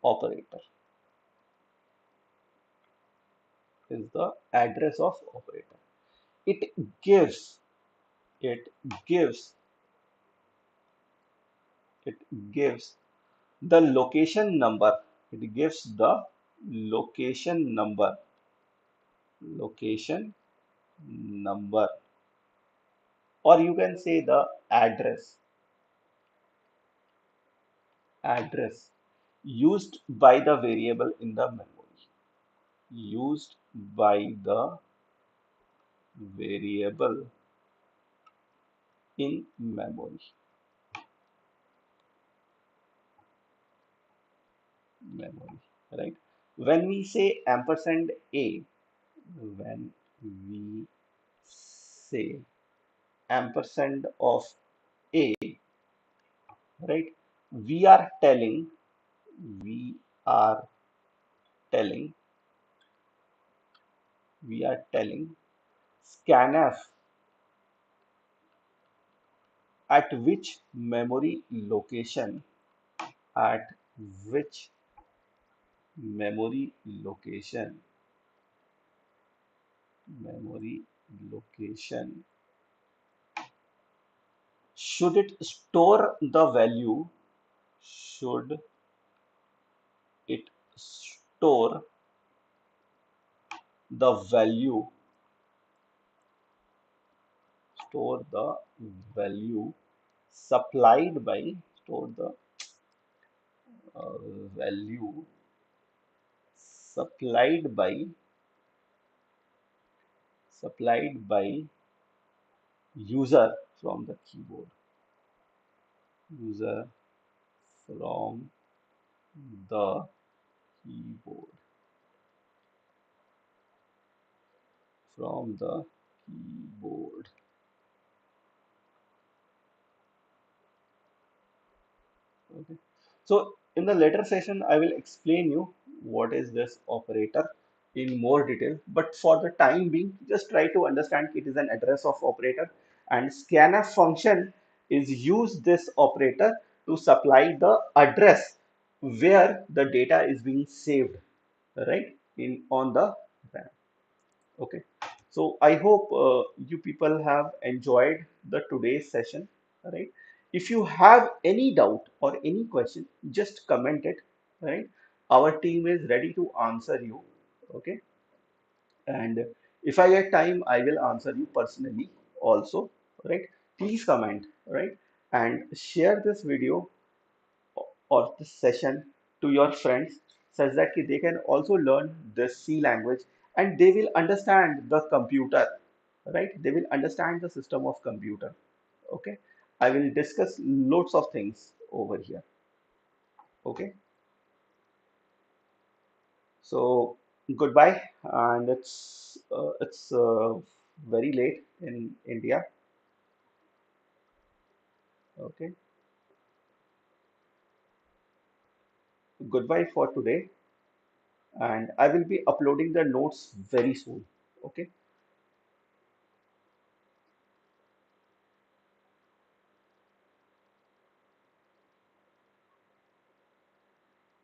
[SPEAKER 1] operator, is the address of operator. It gives, it gives, it gives the location number, it gives the location number, location number, or you can say the address, address used by the variable in the memory, used by the variable in memory, memory, right? When we say ampersand a, when we say ampersand of a, right, we are telling, we are telling, we are telling scanf at which memory location, at which memory location, memory location should it store the value, should it store the value, store the value supplied by, store the value supplied by, supplied by user from the keyboard, user from the keyboard, from the keyboard. Okay. So in the later session, I will explain you what is this operator in more detail. But for the time being, just try to understand it is an address of operator, and scanf function is use this operator to supply the address where the data is being saved, right, in on the RAM. Okay, so I hope you people have enjoyed the today's session, right? If you have any doubt or any question, just comment it, right? Our team is ready to answer you. Okay. And if I get time, I will answer you personally also. Right. Please comment. Right. And share this video or this session to your friends such that they can also learn the C language and they will understand the computer, right? They will understand the system of computer. Okay. I will discuss loads of things over here. Okay. So goodbye, and it's very late in India. Okay. Goodbye for today, and I will be uploading the notes very soon. Okay.